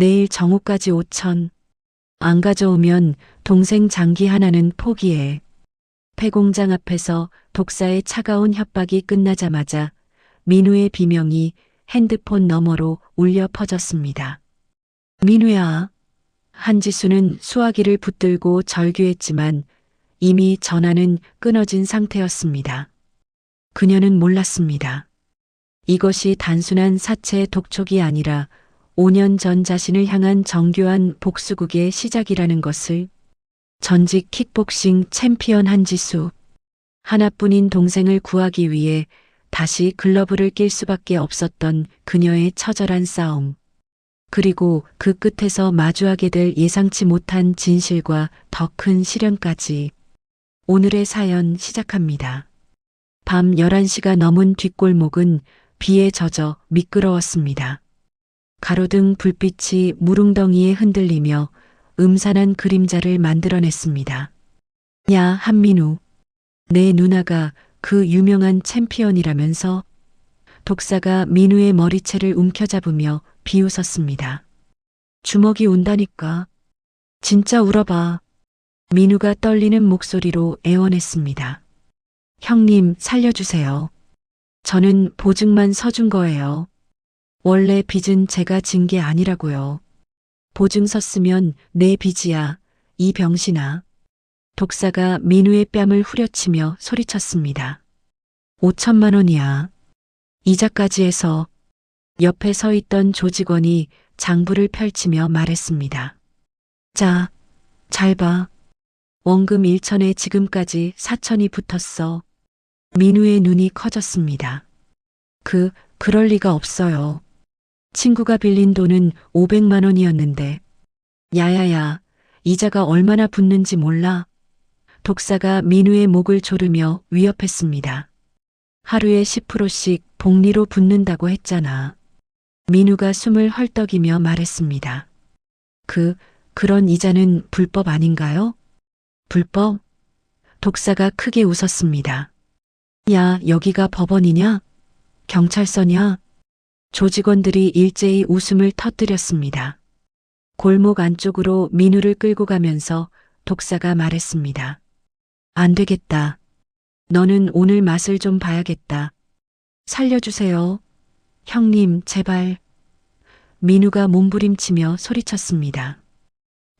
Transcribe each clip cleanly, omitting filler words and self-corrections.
내일 정오까지 5천. 안 가져오면 동생 장기 하나는 포기해. 폐공장 앞에서 독사의 차가운 협박이 끝나자마자 민우의 비명이 핸드폰 너머로 울려 퍼졌습니다. 민우야. 한지수는 수화기를 붙들고 절규했지만 이미 전화는 끊어진 상태였습니다. 그녀는 몰랐습니다. 이것이 단순한 사체의 독촉이 아니라 5년 전 자신을 향한 정교한 복수극의 시작이라는 것을. 전직 킥복싱 챔피언 한지수. 하나뿐인 동생을 구하기 위해 다시 글러브를 낄 수밖에 없었던 그녀의 처절한 싸움. 그리고 그 끝에서 마주하게 될 예상치 못한 진실과 더 큰 시련까지. 오늘의 사연 시작합니다. 밤 11시가 넘은 뒷골목은 비에 젖어 미끄러웠습니다. 가로등 불빛이 무릉덩이에 흔들리며 음산한 그림자를 만들어냈습니다. 야, 한민우. 내 누나가 그 유명한 챔피언이라면서. 독사가 민우의 머리채를 움켜잡으며 비웃었습니다. 주먹이 온다니까. 진짜 울어봐. 민우가 떨리는 목소리로 애원했습니다. 형님, 살려주세요. 저는 보증만 서준 거예요. 원래 빚은 제가 진 게 아니라고요. 보증 섰으면 내 빚이야, 이 병신아. 독사가 민우의 뺨을 후려치며 소리쳤습니다. 5천만 원이야. 이자까지 해서. 옆에 서 있던 조직원이 장부를 펼치며 말했습니다. 자, 잘 봐. 원금 1천에 지금까지 4천이 붙었어. 민우의 눈이 커졌습니다. 그럴 리가 없어요. 친구가 빌린 돈은 500만 원이었는데. 야야야, 이자가 얼마나 붙는지 몰라? 독사가 민우의 목을 조르며 위협했습니다. 하루에 10%씩 복리로 붙는다고 했잖아. 민우가 숨을 헐떡이며 말했습니다. 그런 이자는 불법 아닌가요? 불법? 독사가 크게 웃었습니다. 야, 여기가 법원이냐? 경찰서냐? 조직원들이 일제히 웃음을 터뜨렸습니다. 골목 안쪽으로 민우를 끌고 가면서 독사가 말했습니다. 안 되겠다. 너는 오늘 맛을 좀 봐야겠다. 살려주세요. 형님, 제발. 민우가 몸부림치며 소리쳤습니다.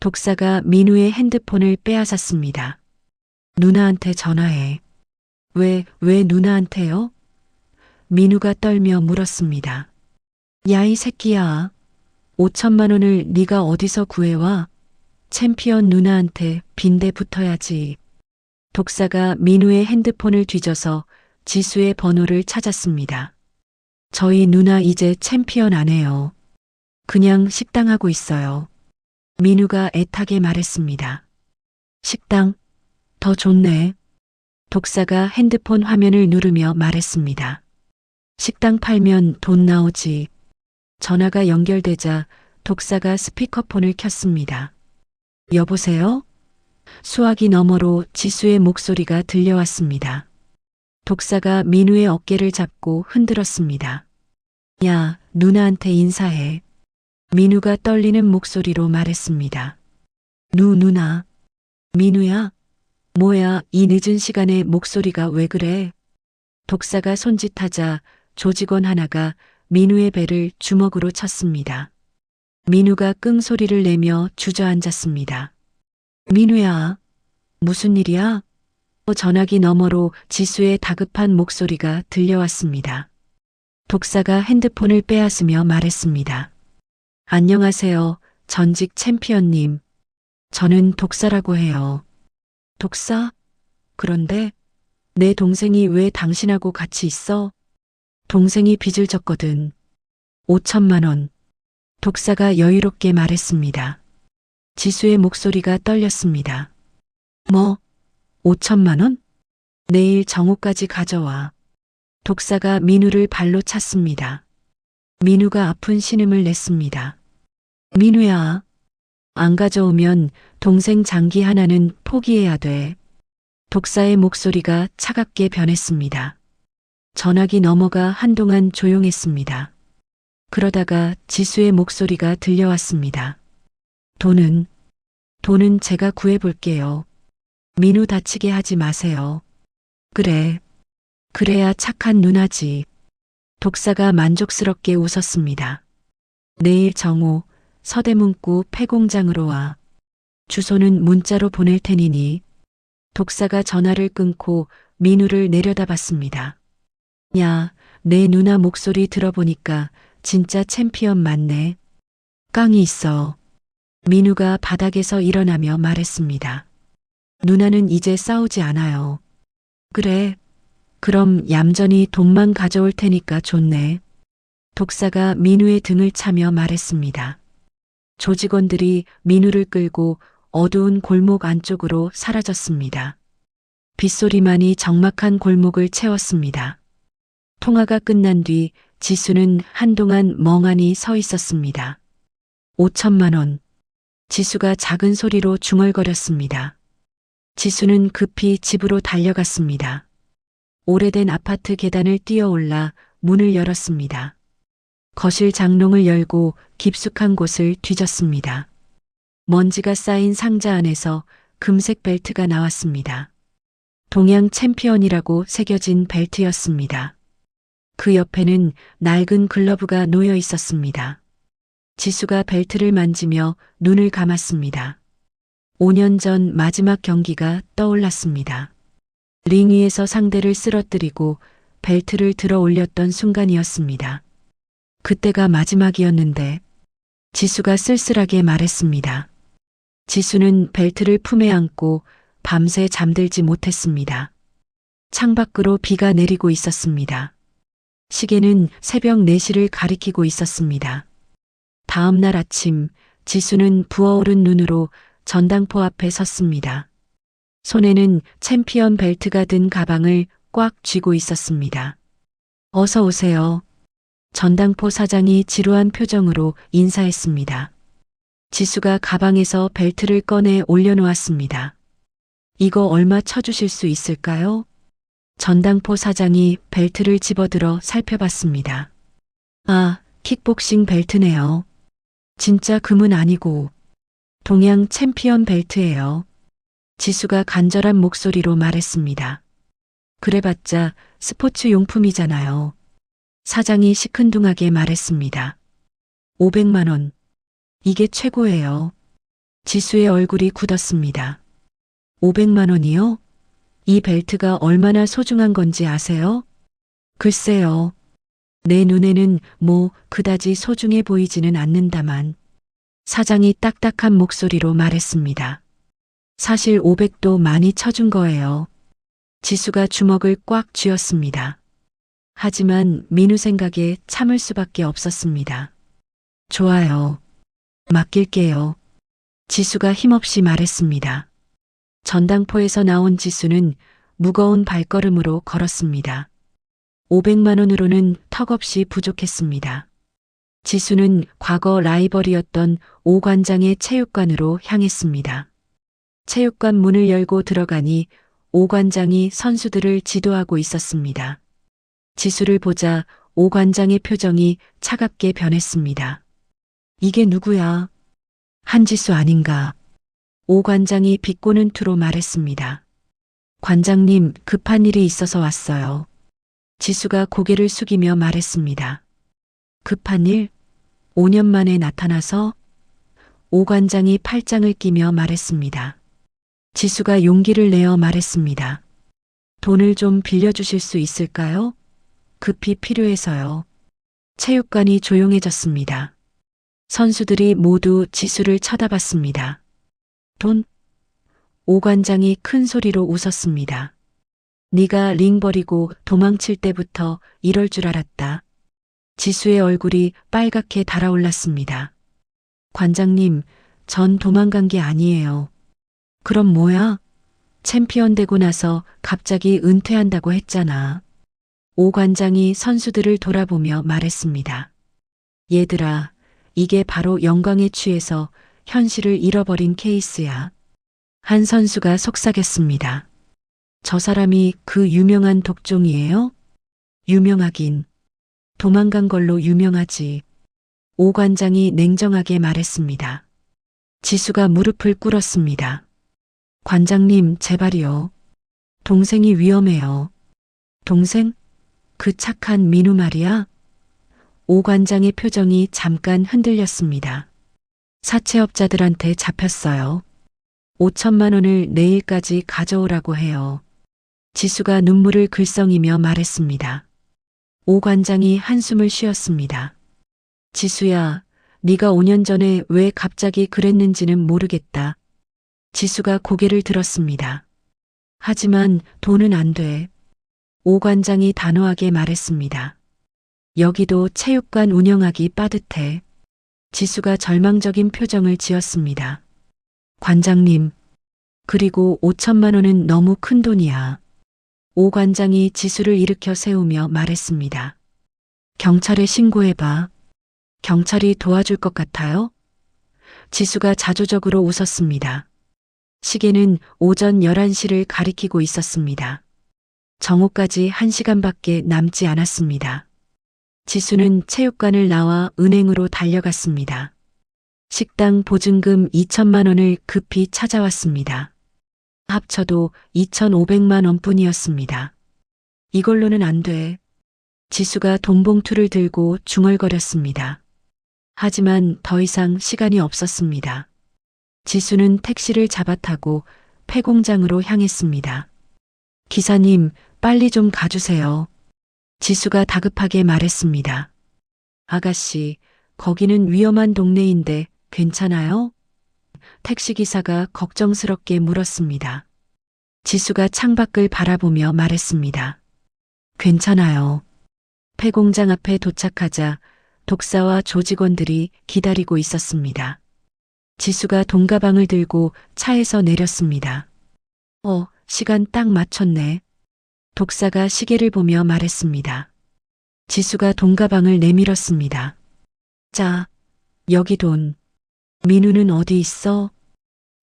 독사가 민우의 핸드폰을 빼앗았습니다. 누나한테 전화해. 왜 누나한테요? 민우가 떨며 물었습니다. 야, 이 새끼야. 5천만 원을 네가 어디서 구해와? 챔피언 누나한테 빈대 붙어야지. 독사가 민우의 핸드폰을 뒤져서 지수의 번호를 찾았습니다. 저희 누나 이제 챔피언 안 해요. 그냥 식당 하고 있어요. 민우가 애타게 말했습니다. 식당? 더 좋네. 독사가 핸드폰 화면을 누르며 말했습니다. 식당 팔면 돈 나오지. 전화가 연결되자 독사가 스피커폰을 켰습니다. 여보세요? 수화기 너머로 지수의 목소리가 들려왔습니다. 독사가 민우의 어깨를 잡고 흔들었습니다. 야, 누나한테 인사해. 민우가 떨리는 목소리로 말했습니다. 누나. 민우야? 뭐야, 이 늦은 시간에 목소리가 왜 그래? 독사가 손짓하자 조직원 하나가 민우의 배를 주먹으로 쳤습니다. 민우가 끙소리를 내며 주저앉았습니다. 민우야, 무슨 일이야? 전화기 너머로 지수의 다급한 목소리가 들려왔습니다. 독사가 핸드폰을 빼앗으며 말했습니다. 안녕하세요, 전직 챔피언님. 저는 독사라고 해요. 독사? 그런데 내 동생이 왜 당신하고 같이 있어? 동생이 빚을 졌거든. 5천만 원. 독사가 여유롭게 말했습니다. 지수의 목소리가 떨렸습니다. 뭐? 5천만 원? 내일 정오까지 가져와. 독사가 민우를 발로 찼습니다. 민우가 아픈 신음을 냈습니다. 민우야. 안 가져오면 동생 장기 하나는 포기해야 돼. 독사의 목소리가 차갑게 변했습니다. 전화기 너머가 한동안 조용했습니다. 그러다가 지수의 목소리가 들려왔습니다. 돈은 제가 구해볼게요. 민우 다치게 하지 마세요. 그래. 그래야 착한 누나지. 독사가 만족스럽게 웃었습니다. 내일 정오 서대문구 폐공장으로 와. 주소는 문자로 보낼 테니니. 독사가 전화를 끊고 민우를 내려다봤습니다. 야, 내 누나 목소리 들어보니까 진짜 챔피언 맞네. 깡이 있어. 민우가 바닥에서 일어나며 말했습니다. 누나는 이제 싸우지 않아요. 그래. 그럼 얌전히 돈만 가져올 테니까 좋네. 독사가 민우의 등을 차며 말했습니다. 조직원들이 민우를 끌고 어두운 골목 안쪽으로 사라졌습니다. 빗소리만이 적막한 골목을 채웠습니다. 통화가 끝난 뒤 지수는 한동안 멍하니 서 있었습니다. 5천만 원. 지수가 작은 소리로 중얼거렸습니다. 지수는 급히 집으로 달려갔습니다. 오래된 아파트 계단을 뛰어올라 문을 열었습니다. 거실 장롱을 열고 깊숙한 곳을 뒤졌습니다. 먼지가 쌓인 상자 안에서 금색 벨트가 나왔습니다. 동양 챔피언이라고 새겨진 벨트였습니다. 그 옆에는 낡은 글러브가 놓여 있었습니다. 지수가 벨트를 만지며 눈을 감았습니다. 5년 전 마지막 경기가 떠올랐습니다. 링 위에서 상대를 쓰러뜨리고 벨트를 들어 올렸던 순간이었습니다. 그때가 마지막이었는데 지수가 쓸쓸하게 말했습니다. 지수는 벨트를 품에 안고 밤새 잠들지 못했습니다. 창밖으로 비가 내리고 있었습니다. 시계는 새벽 4시를 가리키고 있었습니다. 다음 날 아침 지수는 부어오른 눈으로 전당포 앞에 섰습니다. 손에는 챔피언 벨트가 든 가방을 꽉 쥐고 있었습니다. 어서 오세요. 전당포 사장이 지루한 표정으로 인사했습니다. 지수가 가방에서 벨트를 꺼내 올려놓았습니다. 이거 얼마 쳐주실 수 있을까요? 전당포 사장이 벨트를 집어들어 살펴봤습니다. 아, 킥복싱 벨트네요. 진짜 금은 아니고 동양 챔피언 벨트예요. 지수가 간절한 목소리로 말했습니다. 그래봤자 스포츠 용품이잖아요. 사장이 시큰둥하게 말했습니다. 500만 원. 이게 최고예요. 지수의 얼굴이 굳었습니다. 500만 원이요? 이 벨트가 얼마나 소중한 건지 아세요? 글쎄요. 내 눈에는 뭐 그다지 소중해 보이지는 않는다만. 사장이 딱딱한 목소리로 말했습니다. 사실 500도 많이 쳐준 거예요. 지수가 주먹을 꽉 쥐었습니다. 하지만 민우 생각에 참을 수밖에 없었습니다. 좋아요. 맡길게요. 지수가 힘없이 말했습니다. 전당포에서 나온 지수는 무거운 발걸음으로 걸었습니다. 500만 원으로는 턱없이 부족했습니다. 지수는 과거 라이벌이었던 오 관장의 체육관으로 향했습니다. 체육관 문을 열고 들어가니 오 관장이 선수들을 지도하고 있었습니다. 지수를 보자 오 관장의 표정이 차갑게 변했습니다. 이게 누구야? 한지수 아닌가? 오 관장이 비꼬는 투로 말했습니다. 관장님, 급한 일이 있어서 왔어요. 지수가 고개를 숙이며 말했습니다. 급한 일? 5년 만에 나타나서? 오 관장이 팔짱을 끼며 말했습니다. 지수가 용기를 내어 말했습니다. 돈을 좀 빌려주실 수 있을까요? 급히 필요해서요. 체육관이 조용해졌습니다. 선수들이 모두 지수를 쳐다봤습니다. 돈? 오 관장이 큰 소리로 웃었습니다. 네가 링 버리고 도망칠 때부터 이럴 줄 알았다. 지수의 얼굴이 빨갛게 달아올랐습니다. 관장님, 전 도망간 게 아니에요. 그럼 뭐야? 챔피언 되고 나서 갑자기 은퇴한다고 했잖아. 오 관장이 선수들을 돌아보며 말했습니다. 얘들아, 이게 바로 영광에 취해서 현실을 잃어버린 케이스야. 한 선수가 속삭였습니다. 저 사람이 그 유명한 독종이에요? 유명하긴. 도망간 걸로 유명하지. 오 관장이 냉정하게 말했습니다. 지수가 무릎을 꿇었습니다. 관장님, 제발이요. 동생이 위험해요. 동생? 그 착한 민우 말이야? 오 관장의 표정이 잠깐 흔들렸습니다. 사채업자들한테 잡혔어요. 5천만 원을 내일까지 가져오라고 해요. 지수가 눈물을 글썽이며 말했습니다. 오 관장이 한숨을 쉬었습니다. 지수야, 네가 5년 전에 왜 갑자기 그랬는지는 모르겠다. 지수가 고개를 들었습니다. 하지만 돈은 안 돼. 오 관장이 단호하게 말했습니다. 여기도 체육관 운영하기 빠듯해. 지수가 절망적인 표정을 지었습니다. 관장님, 그리고 5천만 원은 너무 큰 돈이야. 오 관장이 지수를 일으켜 세우며 말했습니다. 경찰에 신고해봐. 경찰이 도와줄 것 같아요? 지수가 자조적으로 웃었습니다. 시계는 오전 11시를 가리키고 있었습니다. 정오까지 1시간밖에 남지 않았습니다. 지수는 체육관을 나와 은행으로 달려갔습니다. 식당 보증금 2천만 원을 급히 찾아왔습니다. 합쳐도 2,500만 원뿐이었습니다. 이걸로는 안 돼. 지수가 돈봉투를 들고 중얼거렸습니다. 하지만 더 이상 시간이 없었습니다. 지수는 택시를 잡아타고 폐공장으로 향했습니다. 기사님, 빨리 좀 가주세요. 지수가 다급하게 말했습니다. 아가씨, 거기는 위험한 동네인데 괜찮아요? 택시기사가 걱정스럽게 물었습니다. 지수가 창밖을 바라보며 말했습니다. 괜찮아요. 폐공장 앞에 도착하자 독사와 조직원들이 기다리고 있었습니다. 지수가 돈가방을 들고 차에서 내렸습니다. 시간 딱 맞췄네. 독사가 시계를 보며 말했습니다. 지수가 돈가방을 내밀었습니다. 자, 여기 돈. 민우는 어디 있어?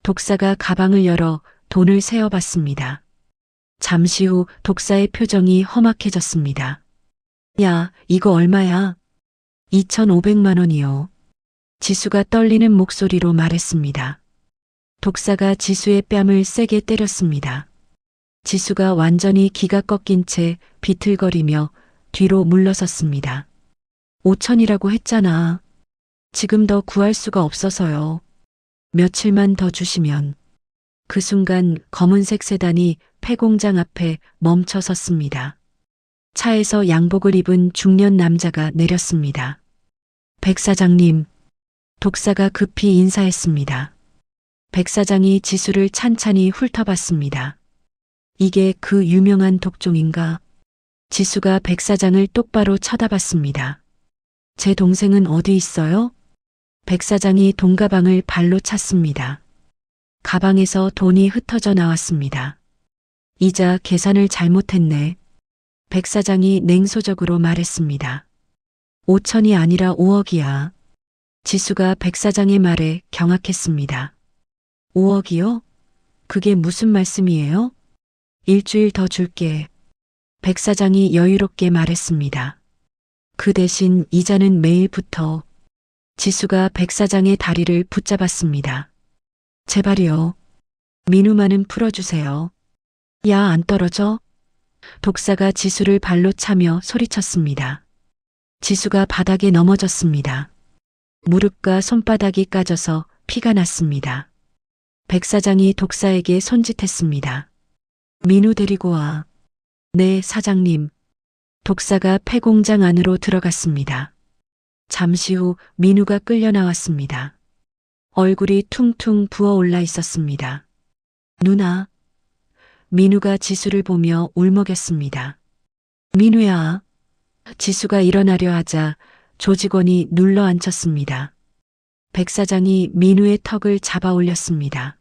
독사가 가방을 열어 돈을 세어봤습니다. 잠시 후 독사의 표정이 험악해졌습니다. 야, 이거 얼마야? 2,500만 원이요. 지수가 떨리는 목소리로 말했습니다. 독사가 지수의 뺨을 세게 때렸습니다. 지수가 완전히 기가 꺾인 채 비틀거리며 뒤로 물러섰습니다. 5천이라고 했잖아. 지금 더 구할 수가 없어서요. 며칠만 더 주시면. 그 순간 검은색 세단이 폐공장 앞에 멈춰 섰습니다. 차에서 양복을 입은 중년 남자가 내렸습니다. 백 사장님. 독사가 급히 인사했습니다. 백 사장이 지수를 찬찬히 훑어봤습니다. 이게 그 유명한 독종인가? 지수가 백 사장을 똑바로 쳐다봤습니다. 제 동생은 어디 있어요? 백 사장이 돈가방을 발로 찼습니다. 가방에서 돈이 흩어져 나왔습니다. 이자 계산을 잘못했네. 백 사장이 냉소적으로 말했습니다. 5천이 아니라 5억이야. 지수가 백 사장의 말에 경악했습니다. 5억이요? 그게 무슨 말씀이에요? 일주일 더 줄게. 백 사장이 여유롭게 말했습니다. 그 대신 이자는 매일부터. 지수가 백 사장의 다리를 붙잡았습니다. 제발이요. 민우만은 풀어주세요. 야, 안 떨어져? 독사가 지수를 발로 차며 소리쳤습니다. 지수가 바닥에 넘어졌습니다. 무릎과 손바닥이 까져서 피가 났습니다. 백 사장이 독사에게 손짓했습니다. 민우 데리고 와. 네, 사장님. 독사가 폐공장 안으로 들어갔습니다. 잠시 후 민우가 끌려 나왔습니다. 얼굴이 퉁퉁 부어올라 있었습니다. 누나. 민우가 지수를 보며 울먹였습니다. 민우야. 지수가 일어나려 하자 조직원이 눌러 앉혔습니다. 백 사장이 민우의 턱을 잡아 올렸습니다.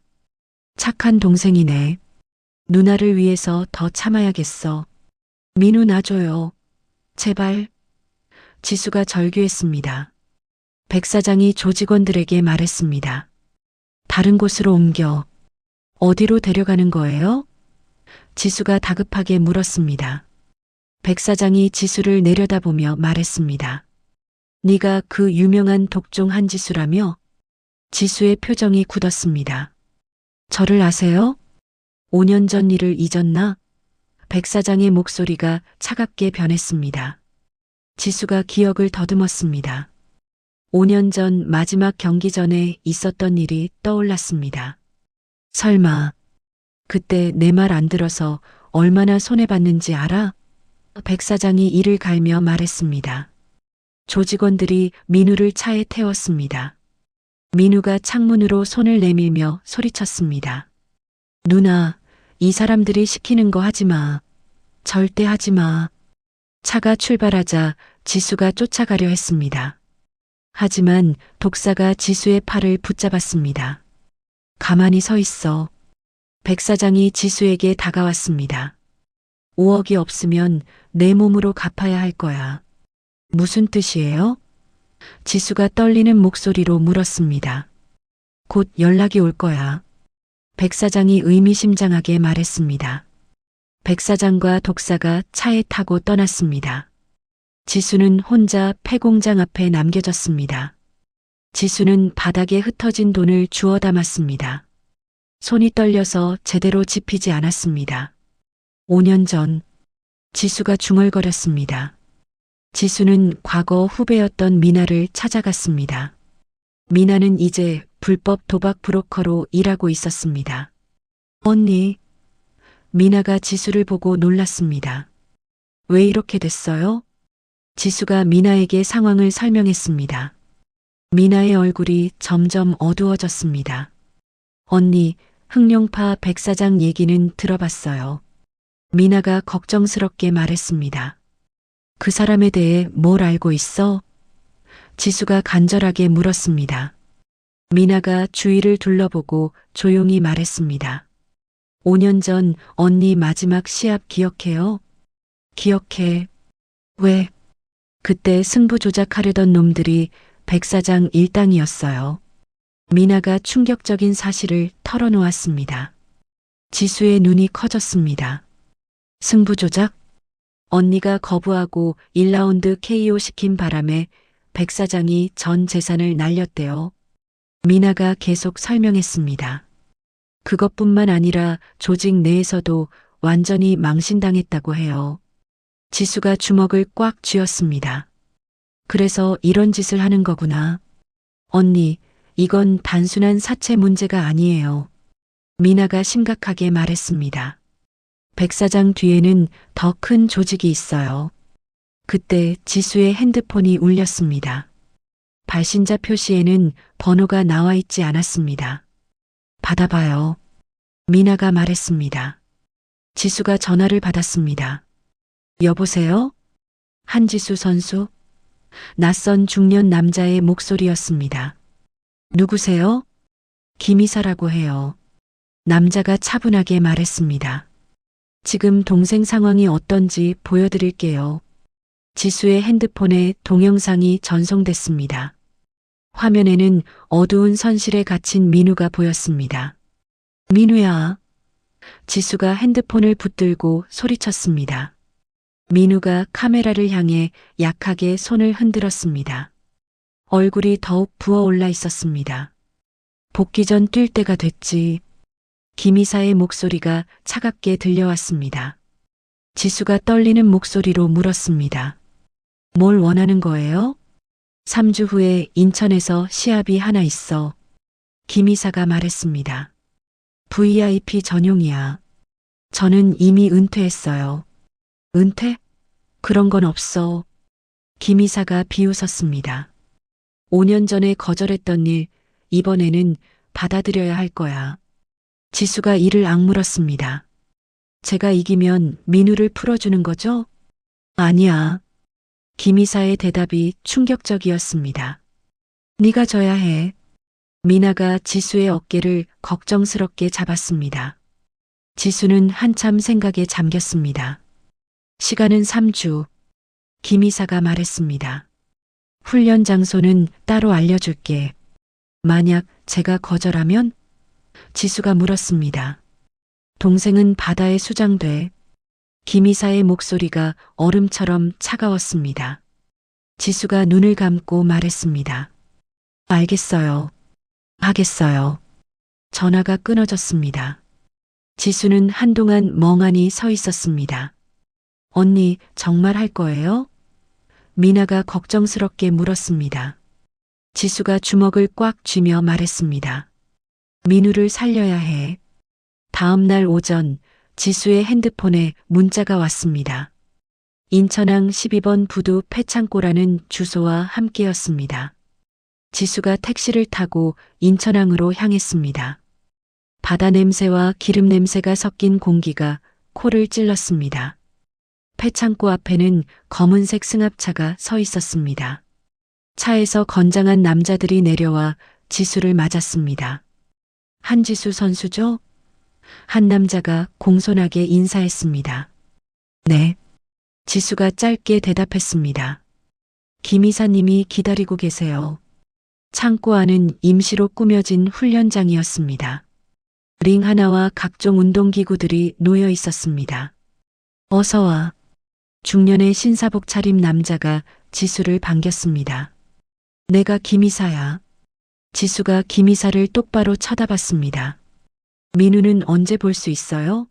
착한 동생이네. 누나를 위해서 더 참아야겠어. 민우 놔줘요. 제발. 지수가 절규했습니다. 백 사장이 조직원들에게 말했습니다. 다른 곳으로 옮겨. 어디로 데려가는 거예요? 지수가 다급하게 물었습니다. 백 사장이 지수를 내려다보며 말했습니다. 네가 그 유명한 독종 한지수라며? 지수의 표정이 굳었습니다. 저를 아세요? 5년 전 일을 잊었나? 백 사장의 목소리가 차갑게 변했습니다. 지수가 기억을 더듬었습니다. 5년 전 마지막 경기 전에 있었던 일이 떠올랐습니다. 설마, 그때 내 말 안 들어서 얼마나 손해봤는지 알아? 백 사장이 이를 갈며 말했습니다. 조직원들이 민우를 차에 태웠습니다. 민우가 창문으로 손을 내밀며 소리쳤습니다. 누나, 이 사람들이 시키는 거 하지 마. 절대 하지 마. 차가 출발하자 지수가 쫓아가려 했습니다. 하지만 독사가 지수의 팔을 붙잡았습니다. 가만히 서 있어. 백 사장이 지수에게 다가왔습니다. 5억이 없으면 내 몸으로 갚아야 할 거야. 무슨 뜻이에요? 지수가 떨리는 목소리로 물었습니다. 곧 연락이 올 거야. 백 사장이 의미심장하게 말했습니다. 백 사장과 독사가 차에 타고 떠났습니다. 지수는 혼자 폐공장 앞에 남겨졌습니다. 지수는 바닥에 흩어진 돈을 주워 담았습니다. 손이 떨려서 제대로 집히지 않았습니다. 5년 전 지수가 중얼거렸습니다. 지수는 과거 후배였던 미나를 찾아갔습니다. 미나는 이제 불법 도박 브로커로 일하고 있었습니다. 언니, 미나가 지수를 보고 놀랐습니다. 왜 이렇게 됐어요? 지수가 미나에게 상황을 설명했습니다. 미나의 얼굴이 점점 어두워졌습니다. 언니, 흑룡파 백 사장 얘기는 들어봤어요. 미나가 걱정스럽게 말했습니다. 그 사람에 대해 뭘 알고 있어? 지수가 간절하게 물었습니다. 미나가 주위를 둘러보고 조용히 말했습니다. 5년 전 언니 마지막 시합 기억해요? 기억해. 왜? 그때 승부 조작하려던 놈들이 백 사장 일당이었어요. 미나가 충격적인 사실을 털어놓았습니다. 지수의 눈이 커졌습니다. 승부 조작? 언니가 거부하고 1라운드 KO 시킨 바람에 백 사장이 전 재산을 날렸대요. 미나가 계속 설명했습니다. 그것뿐만 아니라 조직 내에서도 완전히 망신당했다고 해요. 지수가 주먹을 꽉 쥐었습니다. 그래서 이런 짓을 하는 거구나. 언니, 이건 단순한 사채 문제가 아니에요. 미나가 심각하게 말했습니다. 백 사장 뒤에는 더 큰 조직이 있어요. 그때 지수의 핸드폰이 울렸습니다. 발신자 표시에는 번호가 나와 있지 않았습니다. 받아봐요. 미나가 말했습니다. 지수가 전화를 받았습니다. 여보세요? 한지수 선수? 낯선 중년 남자의 목소리였습니다. 누구세요? 김이사라고 해요. 남자가 차분하게 말했습니다. 지금 동생 상황이 어떤지 보여드릴게요. 지수의 핸드폰에 동영상이 전송됐습니다. 화면에는 어두운 선실에 갇힌 민우가 보였습니다. 민우야. 지수가 핸드폰을 붙들고 소리쳤습니다. 민우가 카메라를 향해 약하게 손을 흔들었습니다. 얼굴이 더욱 부어올라 있었습니다. 복귀 전 뛸 때가 됐지. 김이사의 목소리가 차갑게 들려왔습니다. 지수가 떨리는 목소리로 물었습니다. 뭘 원하는 거예요? 3주 후에 인천에서 시합이 하나 있어. 김이사가 말했습니다. VIP 전용이야. 저는 이미 은퇴했어요. 은퇴? 그런 건 없어. 김이사가 비웃었습니다. 5년 전에 거절했던 일, 이번에는 받아들여야 할 거야. 지수가 이를 악물었습니다. 제가 이기면 민우를 풀어주는 거죠? 아니야. 김이사의 대답이 충격적이었습니다. 네가 져야 해. 미나가 지수의 어깨를 걱정스럽게 잡았습니다. 지수는 한참 생각에 잠겼습니다. 시간은 3주. 김이사가 말했습니다. 훈련 장소는 따로 알려줄게. 만약 제가 거절하면? 지수가 물었습니다. 동생은 바다에 수장돼. 김이사의 목소리가 얼음처럼 차가웠습니다. 지수가 눈을 감고 말했습니다. 알겠어요. 하겠어요. 전화가 끊어졌습니다. 지수는 한동안 멍하니 서 있었습니다. 언니, 정말 할 거예요? 미나가 걱정스럽게 물었습니다. 지수가 주먹을 꽉 쥐며 말했습니다. 민우를 살려야 해. 다음 날 오전 지수의 핸드폰에 문자가 왔습니다. 인천항 12번 부두 패창고라는 주소와 함께였습니다. 지수가 택시를 타고 인천항으로 향했습니다. 바다 냄새와 기름 냄새가 섞인 공기가 코를 찔렀습니다. 패창고 앞에는 검은색 승합차가 서 있었습니다. 차에서 건장한 남자들이 내려와 지수를 맞았습니다. 한지수 선수죠? 한 남자가 공손하게 인사했습니다. 네. 지수가 짧게 대답했습니다. 김 이사님이 기다리고 계세요. 창고 안은 임시로 꾸며진 훈련장이었습니다. 링 하나와 각종 운동기구들이 놓여 있었습니다. 어서 와. 중년의 신사복 차림 남자가 지수를 반겼습니다. 내가 김 이사야. 지수가 김 이사를 똑바로 쳐다봤습니다. 민우는 언제 볼 수 있어요?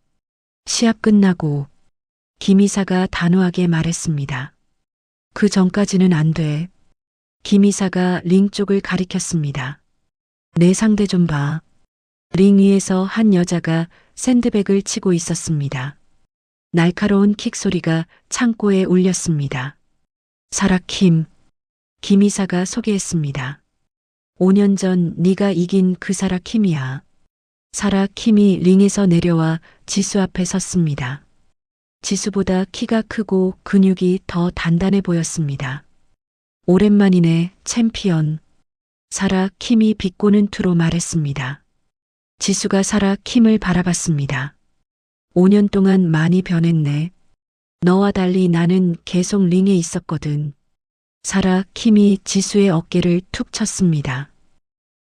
시합 끝나고. 김 이사가 단호하게 말했습니다. 그 전까지는 안 돼. 김 이사가 링 쪽을 가리켰습니다. 내 상대 좀 봐. 링 위에서 한 여자가 샌드백을 치고 있었습니다. 날카로운 킥 소리가 창고에 울렸습니다. 사라 킴. 김 이사가 소개했습니다. 5년 전 네가 이긴 그 사라 킴이야. 사라 킴이 링에서 내려와 지수 앞에 섰습니다. 지수보다 키가 크고 근육이 더 단단해 보였습니다. 오랜만이네, 챔피언. 사라 킴이 비꼬는 투로 말했습니다. 지수가 사라 킴을 바라봤습니다. 5년 동안 많이 변했네. 너와 달리 나는 계속 링에 있었거든. 사라 킴이 지수의 어깨를 툭 쳤습니다.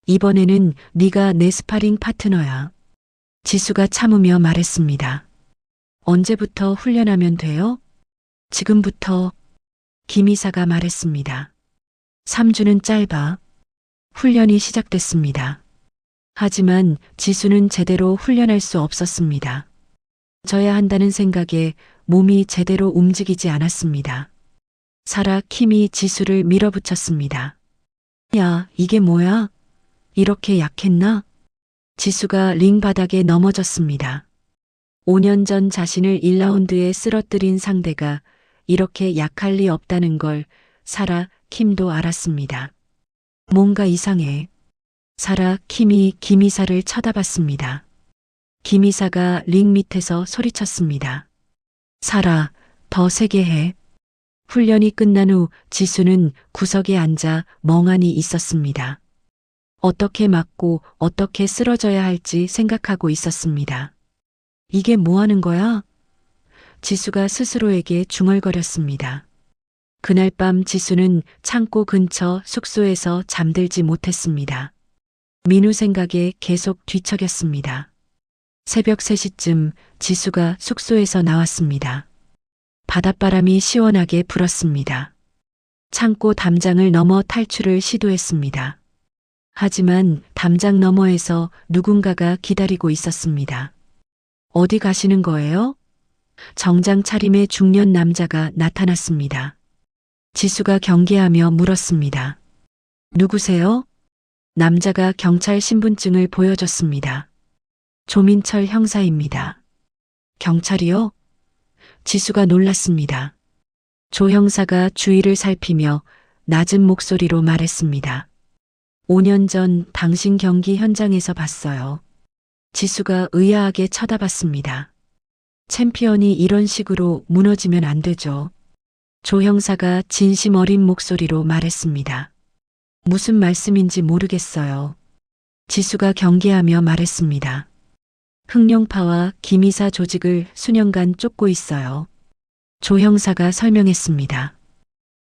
이번에는 네가 내 스파링 파트너야. 지수가 참으며 말했습니다. 언제부터 훈련하면 돼요? 지금부터. 김 이사가 말했습니다. 3주는 짧아. 훈련이 시작됐습니다. 하지만 지수는 제대로 훈련할 수 없었습니다. 져야 한다는 생각에 몸이 제대로 움직이지 않았습니다. 사라 킴이 지수를 밀어붙였습니다. 야, 이게 뭐야? 이렇게 약했나? 지수가 링 바닥에 넘어졌습니다. 5년 전 자신을 1라운드에 쓰러뜨린 상대가 이렇게 약할 리 없다는 걸 사라 킴도 알았습니다. 뭔가 이상해. 사라 킴이 김 이사를 쳐다봤습니다. 김 이사가 링 밑에서 소리쳤습니다. 사라, 더 세게 해. 훈련이 끝난 후 지수는 구석에 앉아 멍하니 있었습니다. 어떻게 맞고 어떻게 쓰러져야 할지 생각하고 있었습니다. 이게 뭐 하는 거야? 지수가 스스로에게 중얼거렸습니다. 그날 밤 지수는 창고 근처 숙소에서 잠들지 못했습니다. 민우 생각에 계속 뒤척였습니다. 새벽 3시쯤 지수가 숙소에서 나왔습니다. 바닷바람이 시원하게 불었습니다. 창고 담장을 넘어 탈출을 시도했습니다. 하지만 담장 너머에서 누군가가 기다리고 있었습니다. 어디 가시는 거예요? 정장 차림의 중년 남자가 나타났습니다. 지수가 경계하며 물었습니다. 누구세요? 남자가 경찰 신분증을 보여줬습니다. 조민철 형사입니다. 경찰이요? 지수가 놀랐습니다. 조 형사가 주위를 살피며 낮은 목소리로 말했습니다. 5년 전 당신 경기 현장에서 봤어요. 지수가 의아하게 쳐다봤습니다. 챔피언이 이런 식으로 무너지면 안 되죠. 조 형사가 진심 어린 목소리로 말했습니다. 무슨 말씀인지 모르겠어요. 지수가 경계하며 말했습니다. 흑룡파와 김이사 조직을 수년간 쫓고 있어요. 조 형사가 설명했습니다.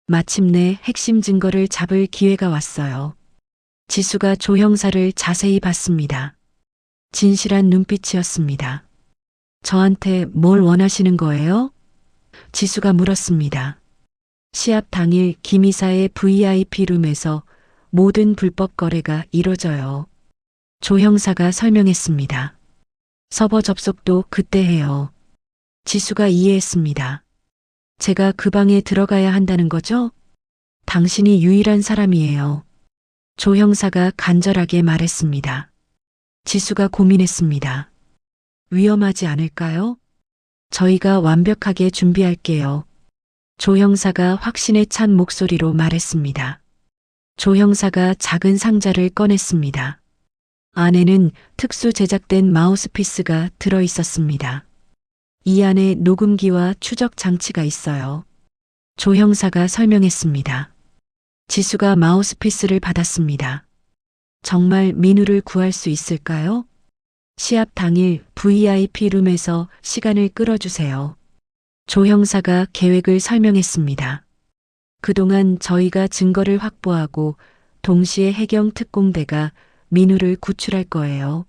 마침내 핵심 증거를 잡을 기회가 왔어요. 지수가 조 형사를 자세히 봤습니다. 진실한 눈빛이었습니다. 저한테 뭘 원하시는 거예요? 지수가 물었습니다. 시합 당일 김 이사의 VIP 룸에서 모든 불법 거래가 이뤄져요. 조 형사가 설명했습니다. 서버 접속도 그때 해요. 지수가 이해했습니다. 제가 그 방에 들어가야 한다는 거죠? 당신이 유일한 사람이에요. 조 형사가 간절하게 말했습니다. 지수가 고민했습니다. 위험하지 않을까요? 저희가 완벽하게 준비할게요. 조 형사가 확신에 찬 목소리로 말했습니다. 조 형사가 작은 상자를 꺼냈습니다. 안에는 특수 제작된 마우스피스가 들어 있었습니다. 이 안에 녹음기와 추적 장치가 있어요. 조 형사가 설명했습니다. 지수가 마우스피스를 받았습니다. 정말 민우를 구할 수 있을까요? 시합 당일 VIP 룸에서 시간을 끌어주세요. 조 형사가 계획을 설명했습니다. 그동안 저희가 증거를 확보하고 동시에 해경 특공대가 민우를 구출할 거예요.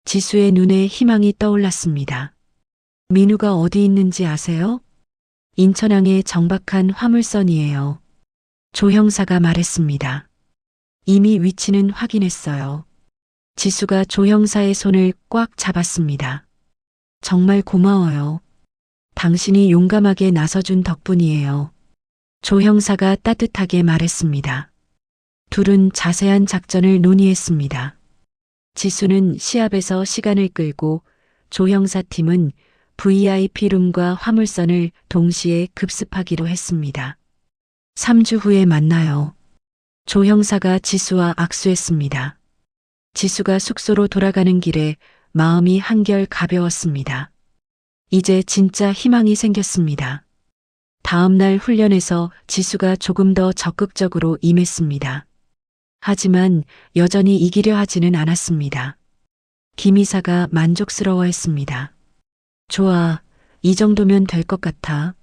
지수의 눈에 희망이 떠올랐습니다. 민우가 어디 있는지 아세요? 인천항의 정박한 화물선이에요. 조 형사가 말했습니다. 이미 위치는 확인했어요. 지수가 조 형사의 손을 꽉 잡았습니다. 정말 고마워요. 당신이 용감하게 나서준 덕분이에요. 조 형사가 따뜻하게 말했습니다. 둘은 자세한 작전을 논의했습니다. 지수는 시합에서 시간을 끌고 조 형사 팀은 VIP 룸과 화물선을 동시에 급습하기로 했습니다. 3주 후에 만나요. 조 형사가 지수와 악수했습니다. 지수가 숙소로 돌아가는 길에 마음이 한결 가벼웠습니다. 이제 진짜 희망이 생겼습니다. 다음 날 훈련에서 지수가 조금 더 적극적으로 임했습니다. 하지만 여전히 이기려 하지는 않았습니다. 김 이사가 만족스러워했습니다. 좋아, 이 정도면 될 것 같아.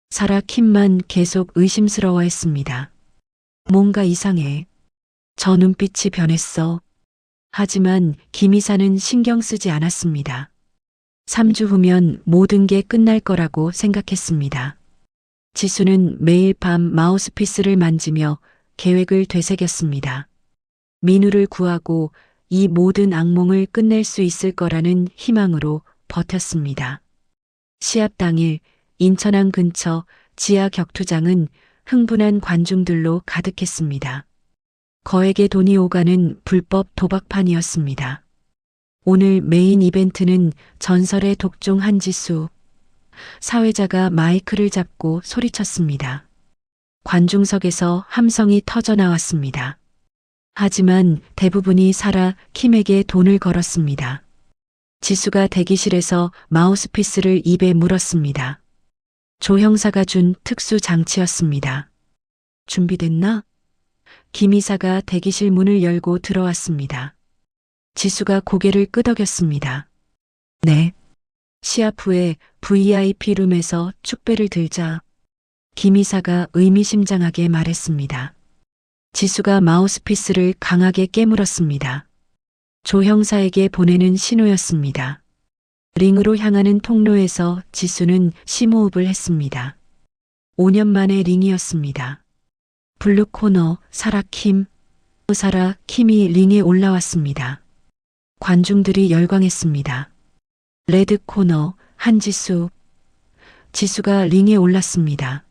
사라 킴만 계속 의심스러워했습니다. 뭔가 이상해. 저 눈빛이 변했어. 하지만 김 이사는 신경 쓰지 않았습니다. 3주 후면 모든 게 끝날 거라고 생각했습니다. 지수는 매일 밤 마우스피스를 만지며 계획을 되새겼습니다. 민우를 구하고 이 모든 악몽을 끝낼 수 있을 거라는 희망으로 버텼습니다. 시합 당일 인천항 근처 지하 격투장은 흥분한 관중들로 가득했습니다. 거액의 돈이 오가는 불법 도박판이었습니다. 오늘 메인 이벤트는 전설의 독종 한지수. 사회자가 마이크를 잡고 소리쳤습니다. 관중석에서 함성이 터져 나왔습니다. 하지만 대부분이 사라 킴에게 돈을 걸었습니다. 지수가 대기실에서 마우스피스를 입에 물었습니다. 조 형사가 준 특수 장치였습니다. 준비됐나? 김 이사가 대기실 문을 열고 들어왔습니다. 지수가 고개를 끄덕였습니다. 네. 시합 후에 VIP 룸에서 축배를 들자 김 이사가 의미심장하게 말했습니다. 지수가 마우스피스를 강하게 깨물었습니다. 조 형사에게 보내는 신호였습니다. 링으로 향하는 통로에서 지수는 심호흡을 했습니다. 5년 만의 링이었습니다. 블루 코너 사라 킴. 사라 킴이 링에 올라왔습니다. 관중들이 열광했습니다. 레드 코너 한지수. 지수가 링에 올랐습니다.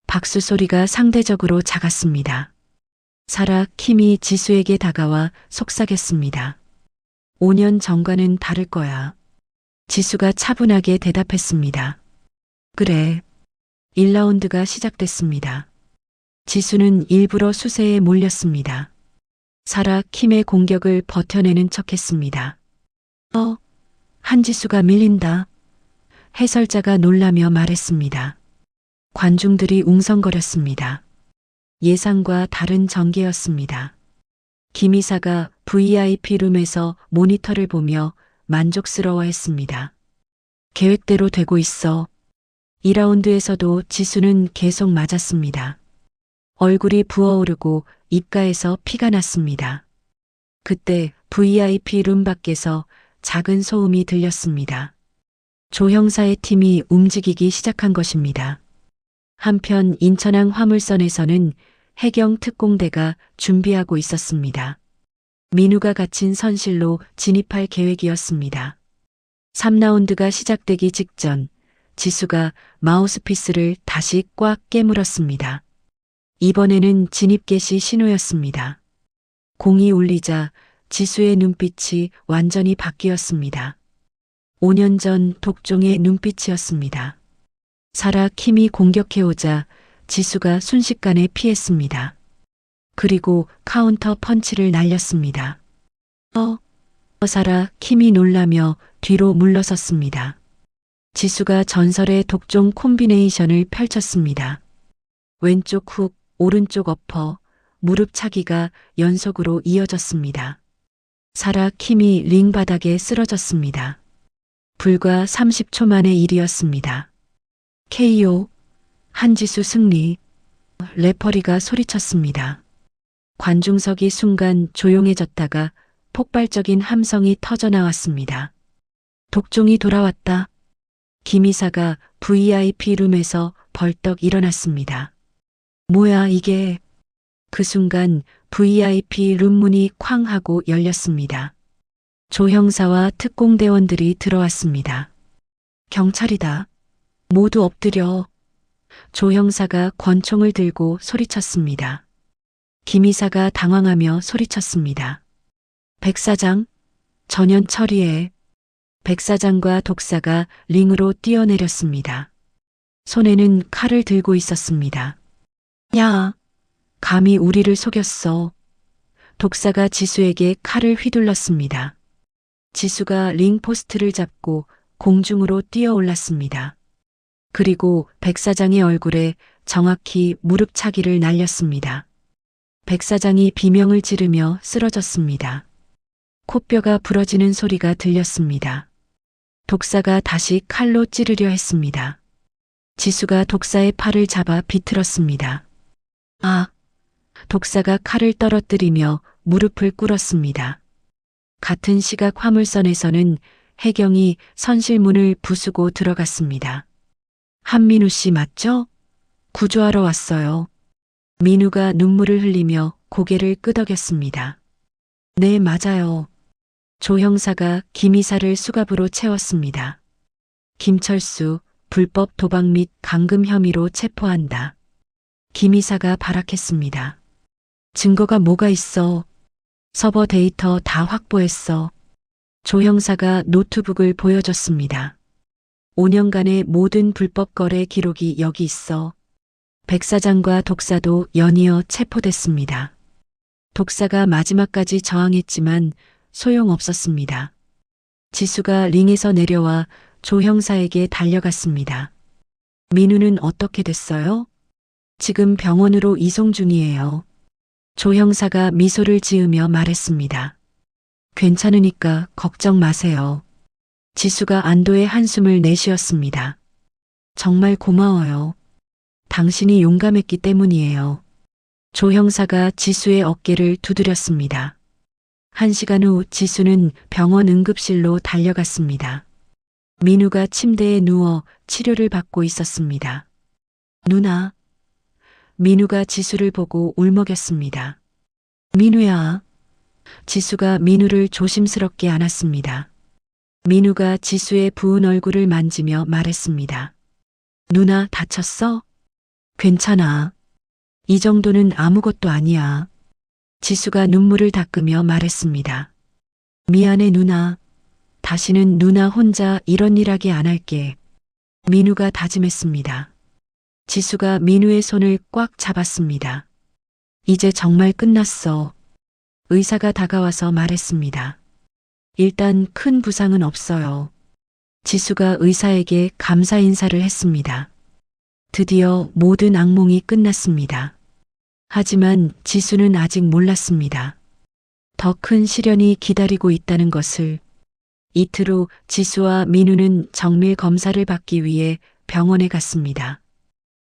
박수 소리가 상대적으로 작았습니다. 사라 킴이 지수에게 다가와 속삭였습니다. 5년 전과는 다를 거야. 지수가 차분하게 대답했습니다. 그래. 1라운드가 시작됐습니다. 지수는 일부러 수세에 몰렸습니다. 사라 킴의 공격을 버텨내는 척했습니다. 한지수가 밀린다. 해설자가 놀라며 말했습니다. 관중들이 웅성거렸습니다. 예상과 다른 전개였습니다. 김 이사가 VIP 룸에서 모니터를 보며 만족스러워했습니다. 계획대로 되고 있어. 2라운드에서도 지수는 계속 맞았습니다. 얼굴이 부어오르고 입가에서 피가 났습니다. 그때 VIP 룸 밖에서 작은 소음이 들렸습니다. 조 형사의 팀이 움직이기 시작한 것입니다. 한편 인천항 화물선에서는 해경 특공대가 준비하고 있었습니다. 민우가 갇힌 선실로 진입할 계획이었습니다. 3라운드가 시작되기 직전 지수가 마우스피스를 다시 꽉 깨물었습니다. 이번에는 진입 개시 신호였습니다. 공이 울리자 지수의 눈빛이 완전히 바뀌었습니다. 5년 전 독종의 눈빛이었습니다. 사라 킴이 공격해오자 지수가 순식간에 피했습니다. 그리고 카운터 펀치를 날렸습니다. 사라 킴이 놀라며 뒤로 물러섰습니다. 지수가 전설의 독종 콤비네이션을 펼쳤습니다. 왼쪽 훅, 오른쪽 어퍼, 무릎 차기가 연속으로 이어졌습니다. 사라 킴이 링 바닥에 쓰러졌습니다. 불과 30초 만의 일이었습니다. KO, 한지수 승리, 레퍼리가 소리쳤습니다. 관중석이 순간 조용해졌다가 폭발적인 함성이 터져나왔습니다. 독종이 돌아왔다. 김이사가 VIP 룸에서 벌떡 일어났습니다. 뭐야 이게? 그 순간 VIP 룸 문이 쾅 하고 열렸습니다. 조 형사와 특공대원들이 들어왔습니다. 경찰이다. 모두 엎드려. 조 형사가 권총을 들고 소리쳤습니다. 김이사가 당황하며 소리쳤습니다. 백 사장, 전연 처리해. 백 사장과 독사가 링으로 뛰어내렸습니다. 손에는 칼을 들고 있었습니다. 야, 감히 우리를 속였어. 독사가 지수에게 칼을 휘둘렀습니다. 지수가 링 포스트를 잡고 공중으로 뛰어올랐습니다. 그리고 백 사장의 얼굴에 정확히 무릎 차기를 날렸습니다. 백 사장이 비명을 지르며 쓰러졌습니다. 코뼈가 부러지는 소리가 들렸습니다. 독사가 다시 칼로 찌르려 했습니다. 지수가 독사의 팔을 잡아 비틀었습니다. 독사가 칼을 떨어뜨리며 무릎을 꿇었습니다. 같은 시각 화물선에서는 해경이 선실문을 부수고 들어갔습니다. 한민우 씨 맞죠? 구조하러 왔어요. 민우가 눈물을 흘리며 고개를 끄덕였습니다. 네, 맞아요. 조 형사가 김이사를 수갑으로 채웠습니다. 김철수, 불법 도박 및 감금 혐의로 체포한다. 김이사가 발악했습니다. 증거가 뭐가 있어? 서버 데이터 다 확보했어. 조 형사가 노트북을 보여줬습니다. 5년간의 모든 불법 거래 기록이 여기 있어. 백 사장과 독사도 연이어 체포됐습니다. 독사가 마지막까지 저항했지만 소용없었습니다. 지수가 링에서 내려와 조 형사에게 달려갔습니다. 민우는 어떻게 됐어요? 지금 병원으로 이송 중이에요. 조 형사가 미소를 지으며 말했습니다. 괜찮으니까 걱정 마세요. 지수가 안도의 한숨을 내쉬었습니다. 정말 고마워요. 당신이 용감했기 때문이에요. 조 형사가 지수의 어깨를 두드렸습니다. 1시간 후 지수는 병원 응급실로 달려갔습니다. 민우가 침대에 누워 치료를 받고 있었습니다. 누나. 민우가 지수를 보고 울먹였습니다. 민우야. 지수가 민우를 조심스럽게 안았습니다. 민우가 지수의 부은 얼굴을 만지며 말했습니다. 누나 다쳤어? 괜찮아. 이 정도는 아무것도 아니야. 지수가 눈물을 닦으며 말했습니다. 미안해 누나. 다시는 누나 혼자 이런 일 하게 안 할게. 민우가 다짐했습니다. 지수가 민우의 손을 꽉 잡았습니다. 이제 정말 끝났어. 의사가 다가와서 말했습니다. 일단 큰 부상은 없어요. 지수가 의사에게 감사 인사를 했습니다. 드디어 모든 악몽이 끝났습니다. 하지만 지수는 아직 몰랐습니다. 더 큰 시련이 기다리고 있다는 것을. 이틀 후 지수와 민우는 정밀 검사를 받기 위해 병원에 갔습니다.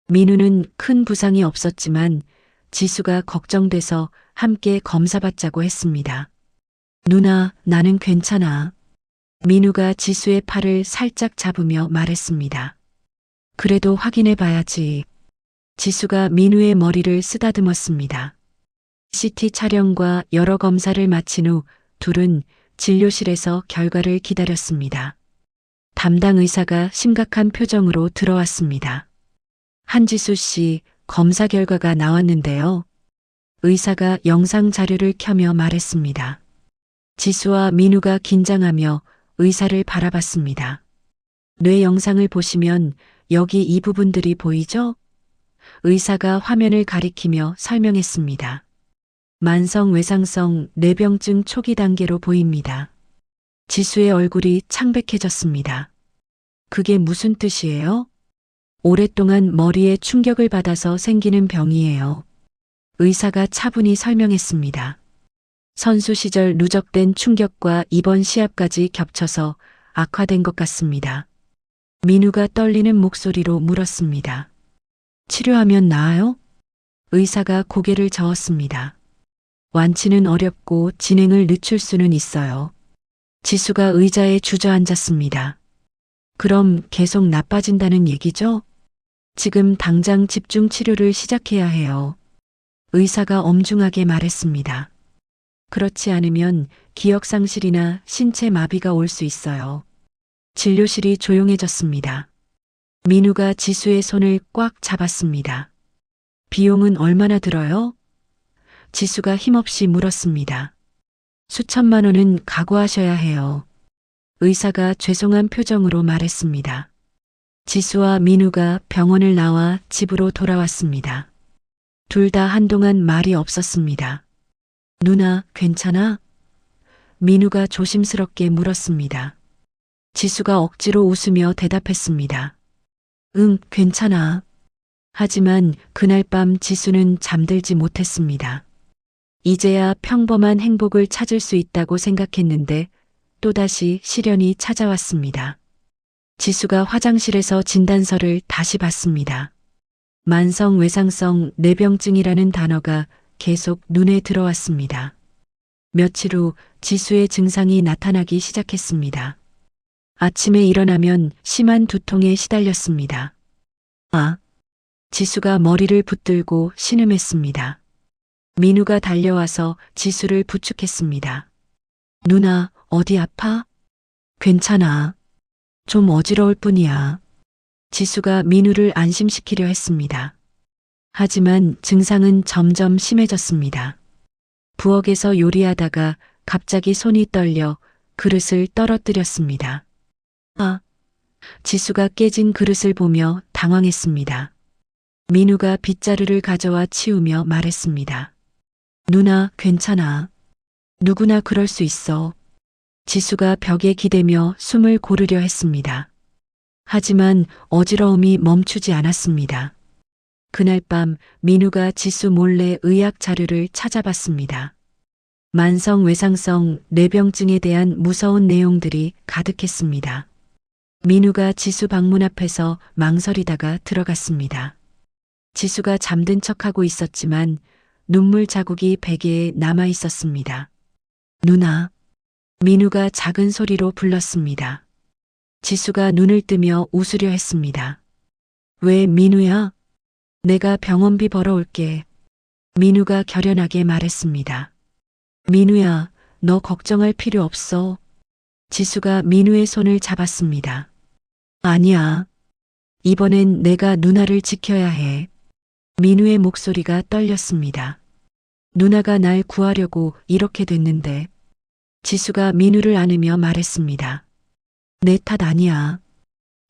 민우는 큰 부상이 없었지만 지수가 걱정돼서 함께 검사받자고 했습니다. 누나, 나는 괜찮아. 민우가 지수의 팔을 살짝 잡으며 말했습니다. 그래도 확인해 봐야지. 지수가 민우의 머리를 쓰다듬었습니다. CT 촬영과 여러 검사를 마친 후 둘은 진료실에서 결과를 기다렸습니다. 담당 의사가 심각한 표정으로 들어왔습니다. 한지수 씨, 검사 결과가 나왔는데요. 의사가 영상 자료를 켜며 말했습니다. 지수와 민우가 긴장하며 의사를 바라봤습니다. 뇌 영상을 보시면 여기 이 부분들이 보이죠? 의사가 화면을 가리키며 설명했습니다. 만성 외상성 뇌병증 초기 단계로 보입니다. 지수의 얼굴이 창백해졌습니다. 그게 무슨 뜻이에요? 오랫동안 머리에 충격을 받아서 생기는 병이에요. 의사가 차분히 설명했습니다. 선수 시절 누적된 충격과 이번 시합까지 겹쳐서 악화된 것 같습니다. 민우가 떨리는 목소리로 물었습니다. 치료하면 나아요? 의사가 고개를 저었습니다. 완치는 어렵고 진행을 늦출 수는 있어요. 지수가 의자에 주저앉았습니다. 그럼 계속 나빠진다는 얘기죠? 지금 당장 집중 치료를 시작해야 해요. 의사가 엄중하게 말했습니다. 그렇지 않으면 기억상실이나 신체 마비가 올 수 있어요. 진료실이 조용해졌습니다. 민우가 지수의 손을 꽉 잡았습니다. 비용은 얼마나 들어요? 지수가 힘없이 물었습니다. 수천만 원은 각오하셔야 해요. 의사가 죄송한 표정으로 말했습니다. 지수와 민우가 병원을 나와 집으로 돌아왔습니다. 둘 다 한동안 말이 없었습니다. 누나, 괜찮아? 민우가 조심스럽게 물었습니다. 지수가 억지로 웃으며 대답했습니다. 응, 괜찮아. 하지만 그날 밤 지수는 잠들지 못했습니다. 이제야 평범한 행복을 찾을 수 있다고 생각했는데 또다시 시련이 찾아왔습니다. 지수가 화장실에서 진단서를 다시 봤습니다. 만성 외상성 뇌병증이라는 단어가 계속 눈에 들어왔습니다. 며칠 후 지수의 증상이 나타나기 시작했습니다. 아침에 일어나면 심한 두통에 시달렸습니다. 지수가 머리를 붙들고 신음했습니다. 민우가 달려와서 지수를 부축했습니다. 누나, 어디 아파? 괜찮아. 좀 어지러울 뿐이야. 지수가 민우를 안심시키려 했습니다. 하지만 증상은 점점 심해졌습니다. 부엌에서 요리하다가 갑자기 손이 떨려 그릇을 떨어뜨렸습니다. 지수가 깨진 그릇을 보며 당황했습니다. 민우가 빗자루를 가져와 치우며 말했습니다. 누나, 괜찮아. 누구나 그럴 수 있어. 지수가 벽에 기대며 숨을 고르려 했습니다. 하지만 어지러움이 멈추지 않았습니다. 그날 밤 민우가 지수 몰래 의학 자료를 찾아봤습니다. 만성 외상성 뇌병증에 대한 무서운 내용들이 가득했습니다. 민우가 지수 방문 앞에서 망설이다가 들어갔습니다. 지수가 잠든 척하고 있었지만 눈물 자국이 베개에 남아 있었습니다. 누나. 민우가 작은 소리로 불렀습니다. 지수가 눈을 뜨며 웃으려 했습니다. 왜 민우야? 내가 병원비 벌어올게. 민우가 결연하게 말했습니다. 민우야, 너 걱정할 필요 없어. 지수가 민우의 손을 잡았습니다. 아니야. 이번엔 내가 누나를 지켜야 해. 민우의 목소리가 떨렸습니다. 누나가 날 구하려고 이렇게 됐는데. 지수가 민우를 안으며 말했습니다. 내 탓 아니야.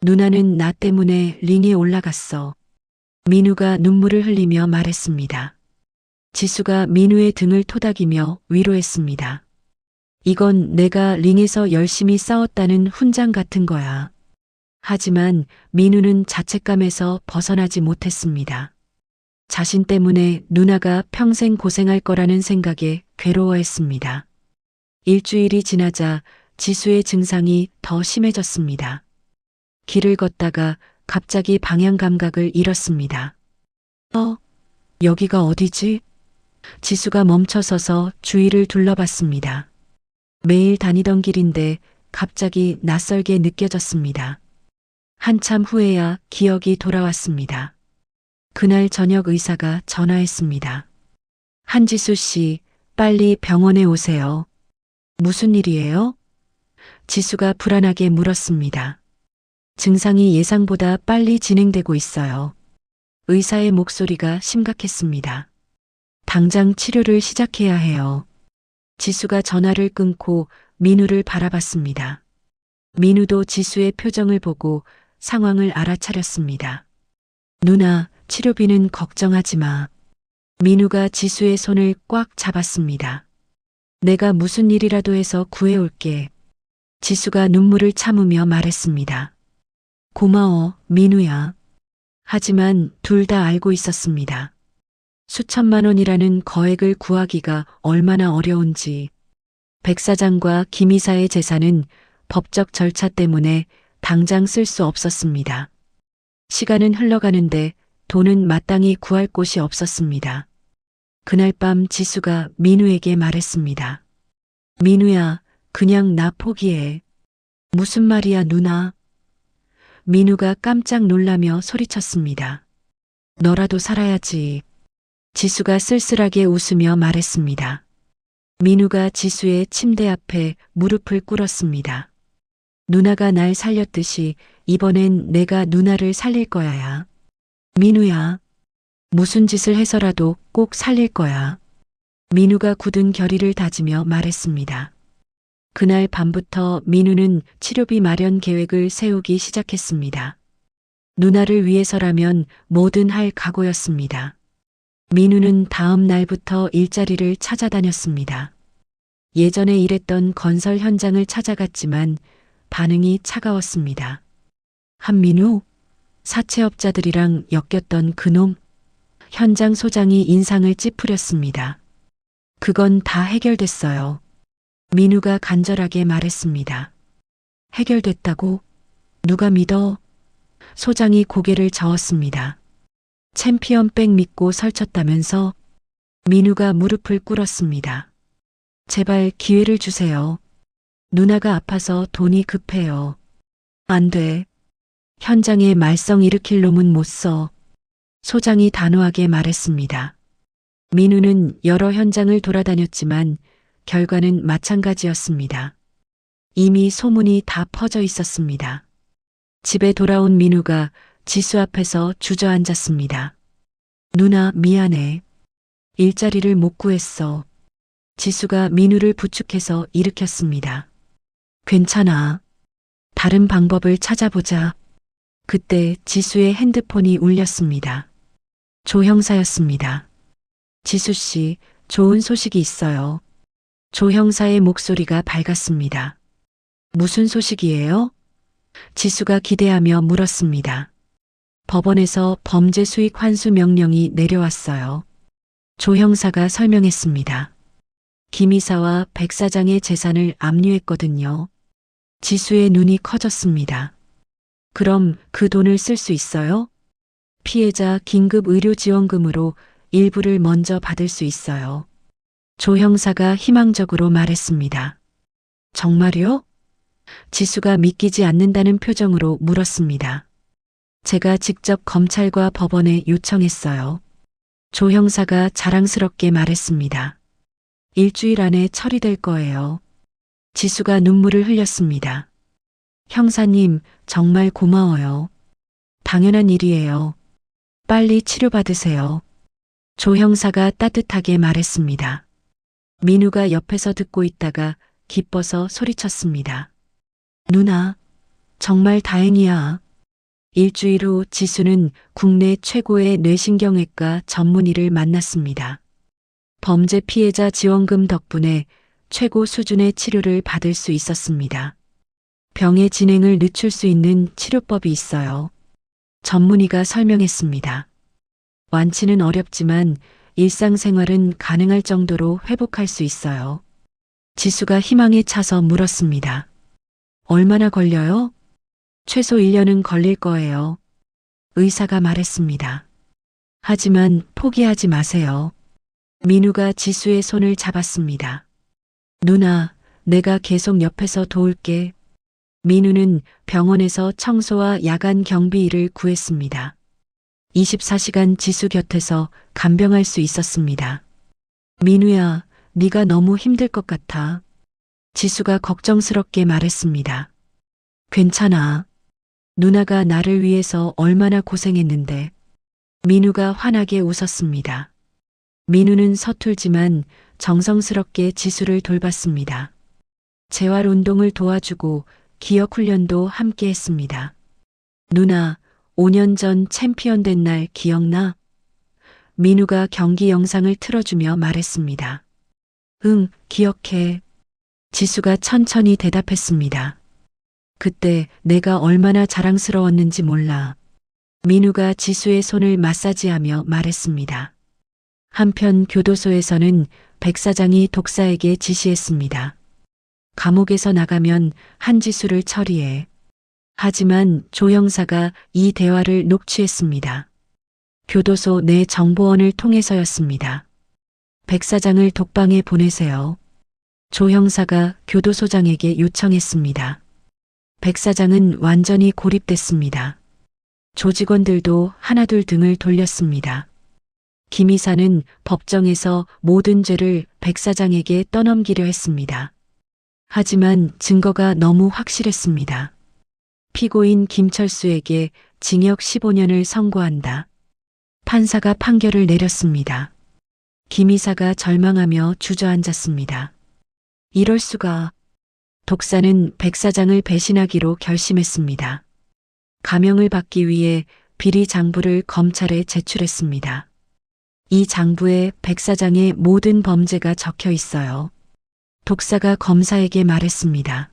누나는 나 때문에 링에 올라갔어. 민우가 눈물을 흘리며 말했습니다. 지수가 민우의 등을 토닥이며 위로했습니다. 이건 내가 링에서 열심히 싸웠다는 훈장 같은 거야. 하지만 민우는 자책감에서 벗어나지 못했습니다. 자신 때문에 누나가 평생 고생할 거라는 생각에 괴로워했습니다. 일주일이 지나자 지수의 증상이 더 심해졌습니다. 길을 걷다가 갑자기 방향 감각을 잃었습니다. 여기가 어디지? 지수가 멈춰서서 주위를 둘러봤습니다. 매일 다니던 길인데 갑자기 낯설게 느껴졌습니다. 한참 후에야 기억이 돌아왔습니다. 그날 저녁 의사가 전화했습니다. 한지수 씨, 빨리 병원에 오세요. 무슨 일이에요? 지수가 불안하게 물었습니다. 증상이 예상보다 빨리 진행되고 있어요. 의사의 목소리가 심각했습니다. 당장 치료를 시작해야 해요. 지수가 전화를 끊고 민우를 바라봤습니다. 민우도 지수의 표정을 보고 상황을 알아차렸습니다. 누나, 치료비는 걱정하지 마. 민우가 지수의 손을 꽉 잡았습니다. 내가 무슨 일이라도 해서 구해올게. 지수가 눈물을 참으며 말했습니다. 고마워, 민우야. 하지만 둘 다 알고 있었습니다. 수천만 원이라는 거액을 구하기가 얼마나 어려운지. 백 사장과 김 이사의 재산은 법적 절차 때문에 당장 쓸 수 없었습니다. 시간은 흘러가는데 돈은 마땅히 구할 곳이 없었습니다. 그날 밤 지수가 민우에게 말했습니다. 민우야, 그냥 나 포기해. 무슨 말이야, 누나? 민우가 깜짝 놀라며 소리쳤습니다. 너라도 살아야지. 지수가 쓸쓸하게 웃으며 말했습니다. 민우가 지수의 침대 앞에 무릎을 꿇었습니다. 누나가 날 살렸듯이 이번엔 내가 누나를 살릴 거야야. 민우야, 무슨 짓을 해서라도 꼭 살릴 거야. 민우가 굳은 결의를 다지며 말했습니다. 그날 밤부터 민우는 치료비 마련 계획을 세우기 시작했습니다. 누나를 위해서라면 뭐든 할 각오였습니다. 민우는 다음 날부터 일자리를 찾아다녔습니다. 예전에 일했던 건설 현장을 찾아갔지만 반응이 차가웠습니다. 한민우? 사채업자들이랑 엮였던 그놈? 현장 소장이 인상을 찌푸렸습니다. 그건 다 해결됐어요. 민우가 간절하게 말했습니다. 해결됐다고? 누가 믿어? 소장이 고개를 저었습니다. 챔피언백 믿고 설쳤다면서? 민우가 무릎을 꿇었습니다. 제발 기회를 주세요. 누나가 아파서 돈이 급해요. 안 돼. 현장에 말썽 일으킬 놈은 못 써. 소장이 단호하게 말했습니다. 민우는 여러 현장을 돌아다녔지만 결과는 마찬가지였습니다. 이미 소문이 다 퍼져 있었습니다. 집에 돌아온 민우가 지수 앞에서 주저앉았습니다. 누나, 미안해. 일자리를 못 구했어. 지수가 민우를 부축해서 일으켰습니다. 괜찮아. 다른 방법을 찾아보자. 그때 지수의 핸드폰이 울렸습니다. 조 형사였습니다. 지수 씨, 좋은 소식이 있어요. 조 형사의 목소리가 밝았습니다. 무슨 소식이에요? 지수가 기대하며 물었습니다. 법원에서 범죄 수익 환수 명령이 내려왔어요. 조 형사가 설명했습니다. 김 이사와 백 사장의 재산을 압류했거든요. 지수의 눈이 커졌습니다. 그럼 그 돈을 쓸 수 있어요? 피해자 긴급 의료지원금으로 일부를 먼저 받을 수 있어요. 조 형사가 희망적으로 말했습니다. 정말요? 지수가 믿기지 않는다는 표정으로 물었습니다. 제가 직접 검찰과 법원에 요청했어요. 조 형사가 자랑스럽게 말했습니다. 일주일 안에 처리될 거예요. 지수가 눈물을 흘렸습니다. 형사님, 정말 고마워요. 당연한 일이에요. 빨리 치료받으세요. 조 형사가 따뜻하게 말했습니다. 민우가 옆에서 듣고 있다가 기뻐서 소리쳤습니다. 누나, 정말 다행이야. 일주일 후 지수는 국내 최고의 뇌신경외과 전문의를 만났습니다. 범죄 피해자 지원금 덕분에 최고 수준의 치료를 받을 수 있었습니다. 병의 진행을 늦출 수 있는 치료법이 있어요. 전문의가 설명했습니다. 완치는 어렵지만 일상생활은 가능할 정도로 회복할 수 있어요. 지수가 희망에 차서 물었습니다. 얼마나 걸려요? 최소 1년은 걸릴 거예요. 의사가 말했습니다. 하지만 포기하지 마세요. 민우가 지수의 손을 잡았습니다. 누나, 내가 계속 옆에서 도울게. 민우는 병원에서 청소와 야간 경비 일을 구했습니다. 24시간 지수 곁에서 간병할 수 있었습니다. 민우야, 네가 너무 힘들 것 같아. 지수가 걱정스럽게 말했습니다. 괜찮아. 누나가 나를 위해서 얼마나 고생했는데. 민우가 환하게 웃었습니다. 민우는 서툴지만 정성스럽게 지수를 돌봤습니다. 재활 운동을 도와주고 기억 훈련도 함께 했습니다. 누나, 5년 전 챔피언 된 날 기억나? 민우가 경기 영상을 틀어주며 말했습니다. 응, 기억해. 지수가 천천히 대답했습니다. 그때 내가 얼마나 자랑스러웠는지 몰라. 민우가 지수의 손을 마사지하며 말했습니다. 한편 교도소에서는 백 사장이 독사에게 지시했습니다. 감옥에서 나가면 한지수를 처리해. 하지만 조 형사가 이 대화를 녹취했습니다. 교도소 내 정보원을 통해서였습니다. 백 사장을 독방에 보내세요. 조 형사가 교도소장에게 요청했습니다. 백 사장은 완전히 고립됐습니다. 조직원들도 하나둘 등을 돌렸습니다. 김 이사는 법정에서 모든 죄를 백 사장에게 떠넘기려 했습니다. 하지만 증거가 너무 확실했습니다. 피고인 김철수에게 징역 15년을 선고한다. 판사가 판결을 내렸습니다. 김 이사가 절망하며 주저앉았습니다. 이럴 수가. 독사는 백 사장을 배신하기로 결심했습니다. 감형을 받기 위해 비리 장부를 검찰에 제출했습니다. 이 장부에 백 사장의 모든 범죄가 적혀 있어요. 독사가 검사에게 말했습니다.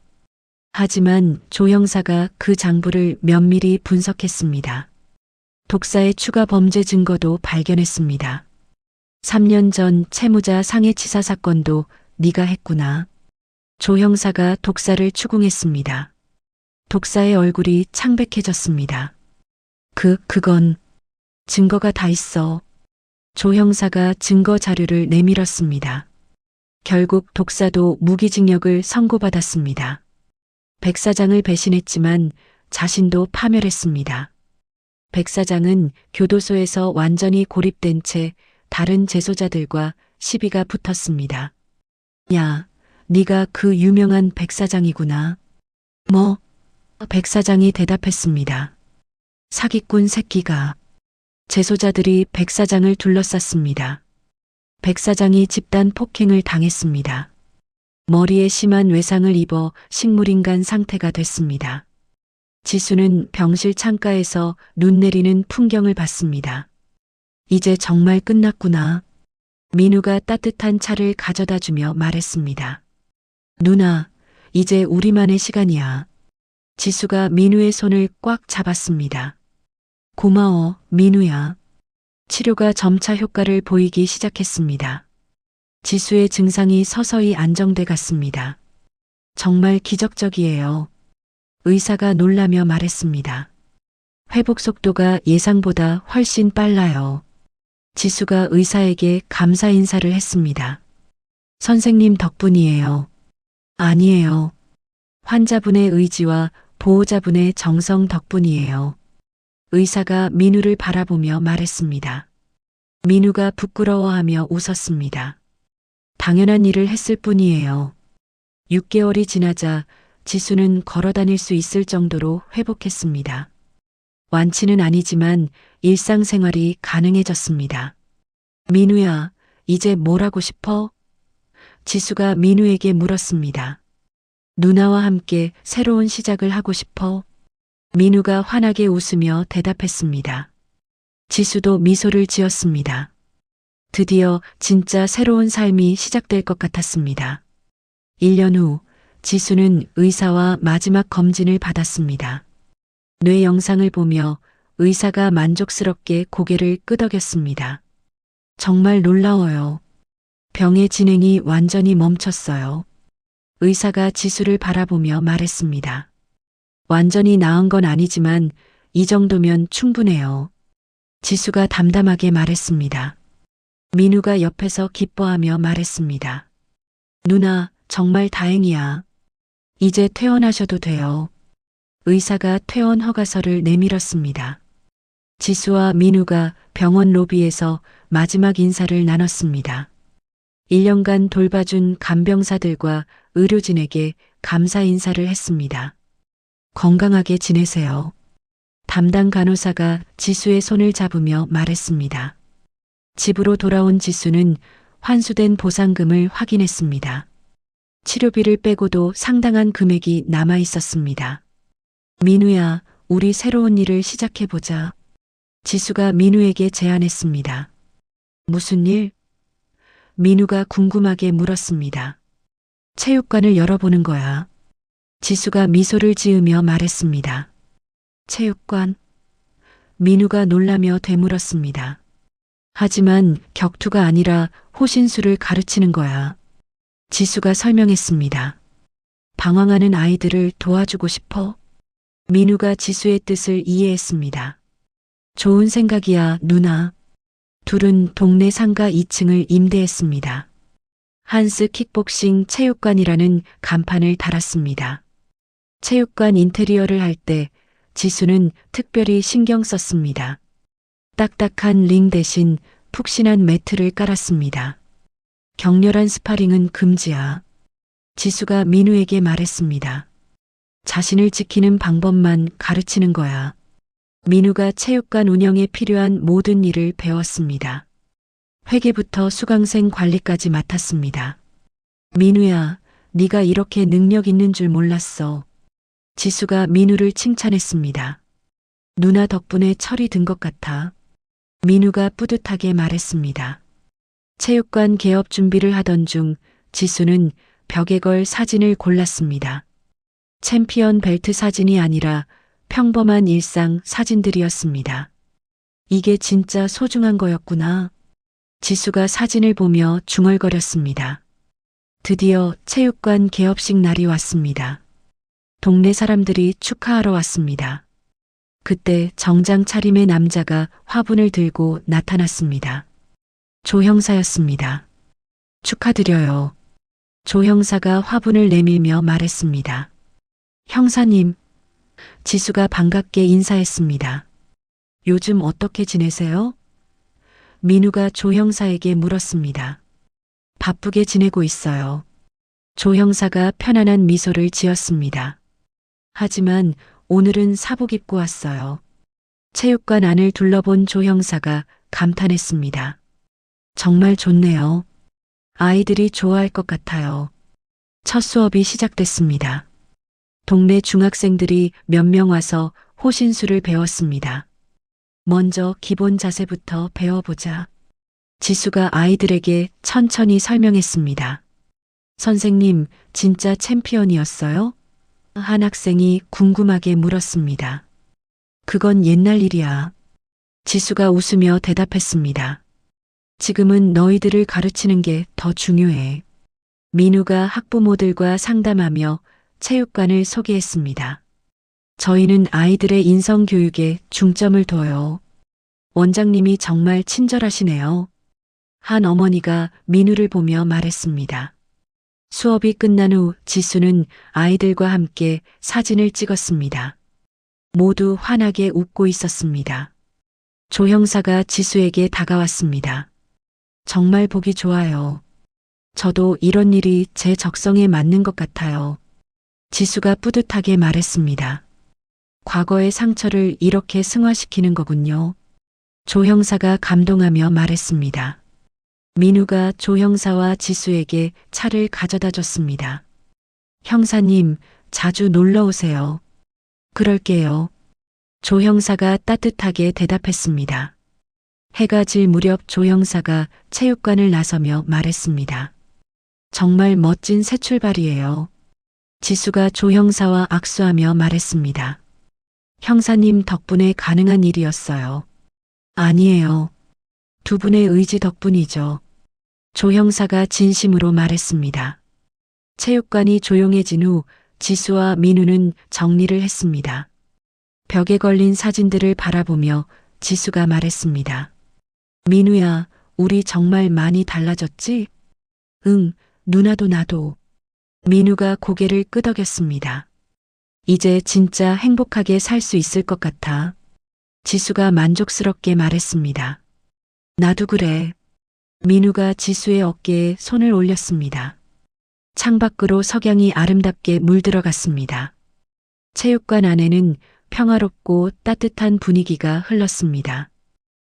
하지만 조 형사가 그 장부를 면밀히 분석했습니다. 독사의 추가 범죄 증거도 발견했습니다. 3년 전 채무자 상해치사 사건도 네가 했구나. 조 형사가 독사를 추궁했습니다. 독사의 얼굴이 창백해졌습니다. 그건 증거가 다 있어. 조 형사가 증거 자료를 내밀었습니다. 결국 독사도 무기징역을 선고받았습니다. 백 사장을 배신했지만 자신도 파멸했습니다. 백 사장은 교도소에서 완전히 고립된 채 다른 재소자들과 시비가 붙었습니다. 야, 네가 그 유명한 백 사장이구나. 뭐? 백 사장이 대답했습니다. 사기꾼 새끼가. 재소자들이 백 사장을 둘러쌌습니다. 백 사장이 집단 폭행을 당했습니다. 머리에 심한 외상을 입어 식물인간 상태가 됐습니다. 지수는 병실 창가에서 눈 내리는 풍경을 봤습니다. 이제 정말 끝났구나. 민우가 따뜻한 차를 가져다 주며 말했습니다. 누나, 이제 우리만의 시간이야. 지수가 민우의 손을 꽉 잡았습니다. 고마워, 민우야. 치료가 점차 효과를 보이기 시작했습니다. 지수의 증상이 서서히 안정돼 갔습니다. 정말 기적적이에요. 의사가 놀라며 말했습니다. 회복 속도가 예상보다 훨씬 빨라요. 지수가 의사에게 감사 인사를 했습니다. 선생님 덕분이에요. 아니에요. 환자분의 의지와 보호자분의 정성 덕분이에요. 의사가 민우를 바라보며 말했습니다. 민우가 부끄러워하며 웃었습니다. 당연한 일을 했을 뿐이에요. 6개월이 지나자 지수는 걸어 다닐 수 있을 정도로 회복했습니다. 완치는 아니지만 일상생활이 가능해졌습니다. 민우야, 이제 뭘 하고 싶어? 지수가 민우에게 물었습니다. 누나와 함께 새로운 시작을 하고 싶어? 민우가 환하게 웃으며 대답했습니다. 지수도 미소를 지었습니다. 드디어 진짜 새로운 삶이 시작될 것 같았습니다. 1년 후 지수는 의사와 마지막 검진을 받았습니다. 뇌 영상을 보며 의사가 만족스럽게 고개를 끄덕였습니다. 정말 놀라워요. 병의 진행이 완전히 멈췄어요. 의사가 지수를 바라보며 말했습니다. 완전히 나은 건 아니지만 이 정도면 충분해요. 지수가 담담하게 말했습니다. 민우가 옆에서 기뻐하며 말했습니다. 누나, 정말 다행이야. 이제 퇴원하셔도 돼요. 의사가 퇴원 허가서를 내밀었습니다. 지수와 민우가 병원 로비에서 마지막 인사를 나눴습니다. 1년간 돌봐준 간병사들과 의료진에게 감사 인사를 했습니다. 건강하게 지내세요. 담당 간호사가 지수의 손을 잡으며 말했습니다. 집으로 돌아온 지수는 환수된 보상금을 확인했습니다. 치료비를 빼고도 상당한 금액이 남아 있었습니다. 민우야, 우리 새로운 일을 시작해보자. 지수가 민우에게 제안했습니다. 무슨 일? 민우가 궁금하게 물었습니다. 체육관을 열어보는 거야. 지수가 미소를 지으며 말했습니다. 체육관? 민우가 놀라며 되물었습니다. 하지만 격투가 아니라 호신술을 가르치는 거야. 지수가 설명했습니다. 방황하는 아이들을 도와주고 싶어? 민우가 지수의 뜻을 이해했습니다. 좋은 생각이야, 누나. 둘은 동네 상가 2층을 임대했습니다. 한스 킥복싱 체육관이라는 간판을 달았습니다. 체육관 인테리어를 할 때 지수는 특별히 신경 썼습니다. 딱딱한 링 대신 푹신한 매트를 깔았습니다. 격렬한 스파링은 금지야. 지수가 민우에게 말했습니다. 자신을 지키는 방법만 가르치는 거야. 민우가 체육관 운영에 필요한 모든 일을 배웠습니다. 회계부터 수강생 관리까지 맡았습니다. 민우야, 네가 이렇게 능력 있는 줄 몰랐어. 지수가 민우를 칭찬했습니다. 누나 덕분에 철이 든 것 같아. 민우가 뿌듯하게 말했습니다. 체육관 개업 준비를 하던 중 지수는 벽에 걸 사진을 골랐습니다. 챔피언 벨트 사진이 아니라 평범한 일상 사진들이었습니다. 이게 진짜 소중한 거였구나. 지수가 사진을 보며 중얼거렸습니다. 드디어 체육관 개업식 날이 왔습니다. 동네 사람들이 축하하러 왔습니다. 그때 정장 차림의 남자가 화분을 들고 나타났습니다. 조 형사였습니다. 축하드려요. 조 형사가 화분을 내밀며 말했습니다. 형사님. 지수가 반갑게 인사했습니다. 요즘 어떻게 지내세요? 민우가 조 형사에게 물었습니다. 바쁘게 지내고 있어요. 조 형사가 편안한 미소를 지었습니다. 하지만 오늘은 사복 입고 왔어요. 체육관 안을 둘러본 조 형사가 감탄했습니다. 정말 좋네요. 아이들이 좋아할 것 같아요. 첫 수업이 시작됐습니다. 동네 중학생들이 몇 명 와서 호신술을 배웠습니다. 먼저 기본 자세부터 배워보자. 지수가 아이들에게 천천히 설명했습니다. 선생님, 진짜 챔피언이었어요? 한 학생이 궁금하게 물었습니다. 그건 옛날 일이야. 지수가 웃으며 대답했습니다. 지금은 너희들을 가르치는 게 더 중요해. 민우가 학부모들과 상담하며 체육관을 소개했습니다. 저희는 아이들의 인성교육에 중점을 둬요. 원장님이 정말 친절하시네요. 한 어머니가 민우를 보며 말했습니다. 수업이 끝난 후 지수는 아이들과 함께 사진을 찍었습니다. 모두 환하게 웃고 있었습니다. 조 형사가 지수에게 다가왔습니다. 정말 보기 좋아요. 저도 이런 일이 제 적성에 맞는 것 같아요. 지수가 뿌듯하게 말했습니다. 과거의 상처를 이렇게 승화시키는 거군요. 조 형사가 감동하며 말했습니다. 민우가 조 형사와 지수에게 차를 가져다 줬습니다. 형사님, 자주 놀러 오세요. 그럴게요. 조 형사가 따뜻하게 대답했습니다. 해가 질 무렵 조 형사가 체육관을 나서며 말했습니다. 정말 멋진 새 출발이에요. 지수가 조 형사와 악수하며 말했습니다. 형사님 덕분에 가능한 일이었어요. 아니에요. 두 분의 의지 덕분이죠. 조 형사가 진심으로 말했습니다. 체육관이 조용해진 후 지수와 민우는 정리를 했습니다. 벽에 걸린 사진들을 바라보며 지수가 말했습니다. 민우야, 우리 정말 많이 달라졌지? 응, 누나도 나도. 민우가 고개를 끄덕였습니다. 이제 진짜 행복하게 살 수 있을 것 같아. 지수가 만족스럽게 말했습니다. 나도 그래. 민우가 지수의 어깨에 손을 올렸습니다. 창밖으로 석양이 아름답게 물들어갔습니다. 체육관 안에는 평화롭고 따뜻한 분위기가 흘렀습니다.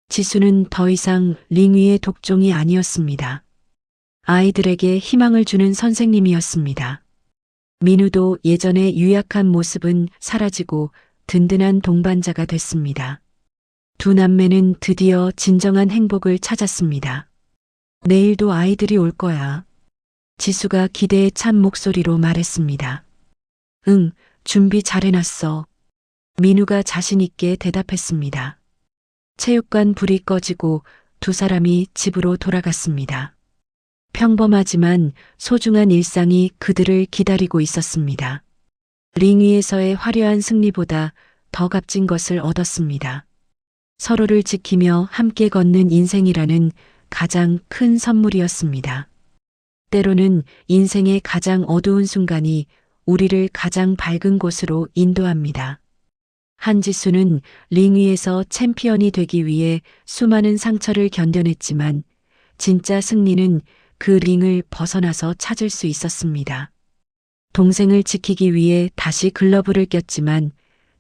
지수는 더 이상 링 위의 독종이 아니었습니다. 아이들에게 희망을 주는 선생님이었습니다. 민우도 예전의 유약한 모습은 사라지고 든든한 동반자가 됐습니다. 두 남매는 드디어 진정한 행복을 찾았습니다. 내일도 아이들이 올 거야. 지수가 기대에 찬 목소리로 말했습니다. 응, 준비 잘 해놨어. 민우가 자신있게 대답했습니다. 체육관 불이 꺼지고 두 사람이 집으로 돌아갔습니다. 평범하지만 소중한 일상이 그들을 기다리고 있었습니다. 링 위에서의 화려한 승리보다 더 값진 것을 얻었습니다. 서로를 지키며 함께 걷는 인생이라는 가장 큰 선물이었습니다. 때로는 인생의 가장 어두운 순간이 우리를 가장 밝은 곳으로 인도합니다. 한지수는 링 위에서 챔피언이 되기 위해 수많은 상처를 견뎌냈지만 진짜 승리는 그 링을 벗어나서 찾을 수 있었습니다. 동생을 지키기 위해 다시 글러브를 꼈지만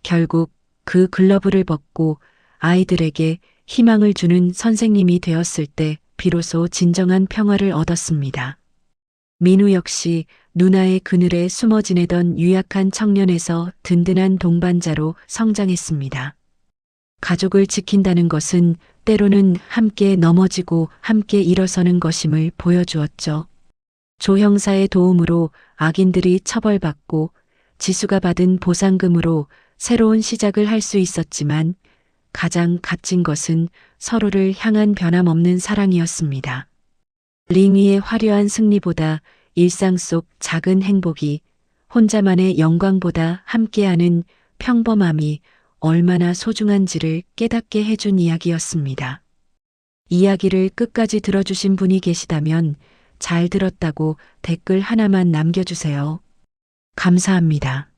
결국 그 글러브를 벗고 아이들에게 희망을 주는 선생님이 되었을 때 비로소 진정한 평화를 얻었습니다. 민우 역시 누나의 그늘에 숨어 지내던 유약한 청년에서 든든한 동반자로 성장했습니다. 가족을 지킨다는 것은 때로는 함께 넘어지고 함께 일어서는 것임을 보여주었죠. 조 형사의 도움으로 악인들이 처벌받고 지수가 받은 보상금으로 새로운 시작을 할 수 있었지만 가장 값진 것은 서로를 향한 변함없는 사랑이었습니다. 링 위의 화려한 승리보다 일상 속 작은 행복이, 혼자만의 영광보다 함께하는 평범함이 얼마나 소중한지를 깨닫게 해준 이야기였습니다. 이야기를 끝까지 들어주신 분이 계시다면 잘 들었다고 댓글 하나만 남겨주세요. 감사합니다.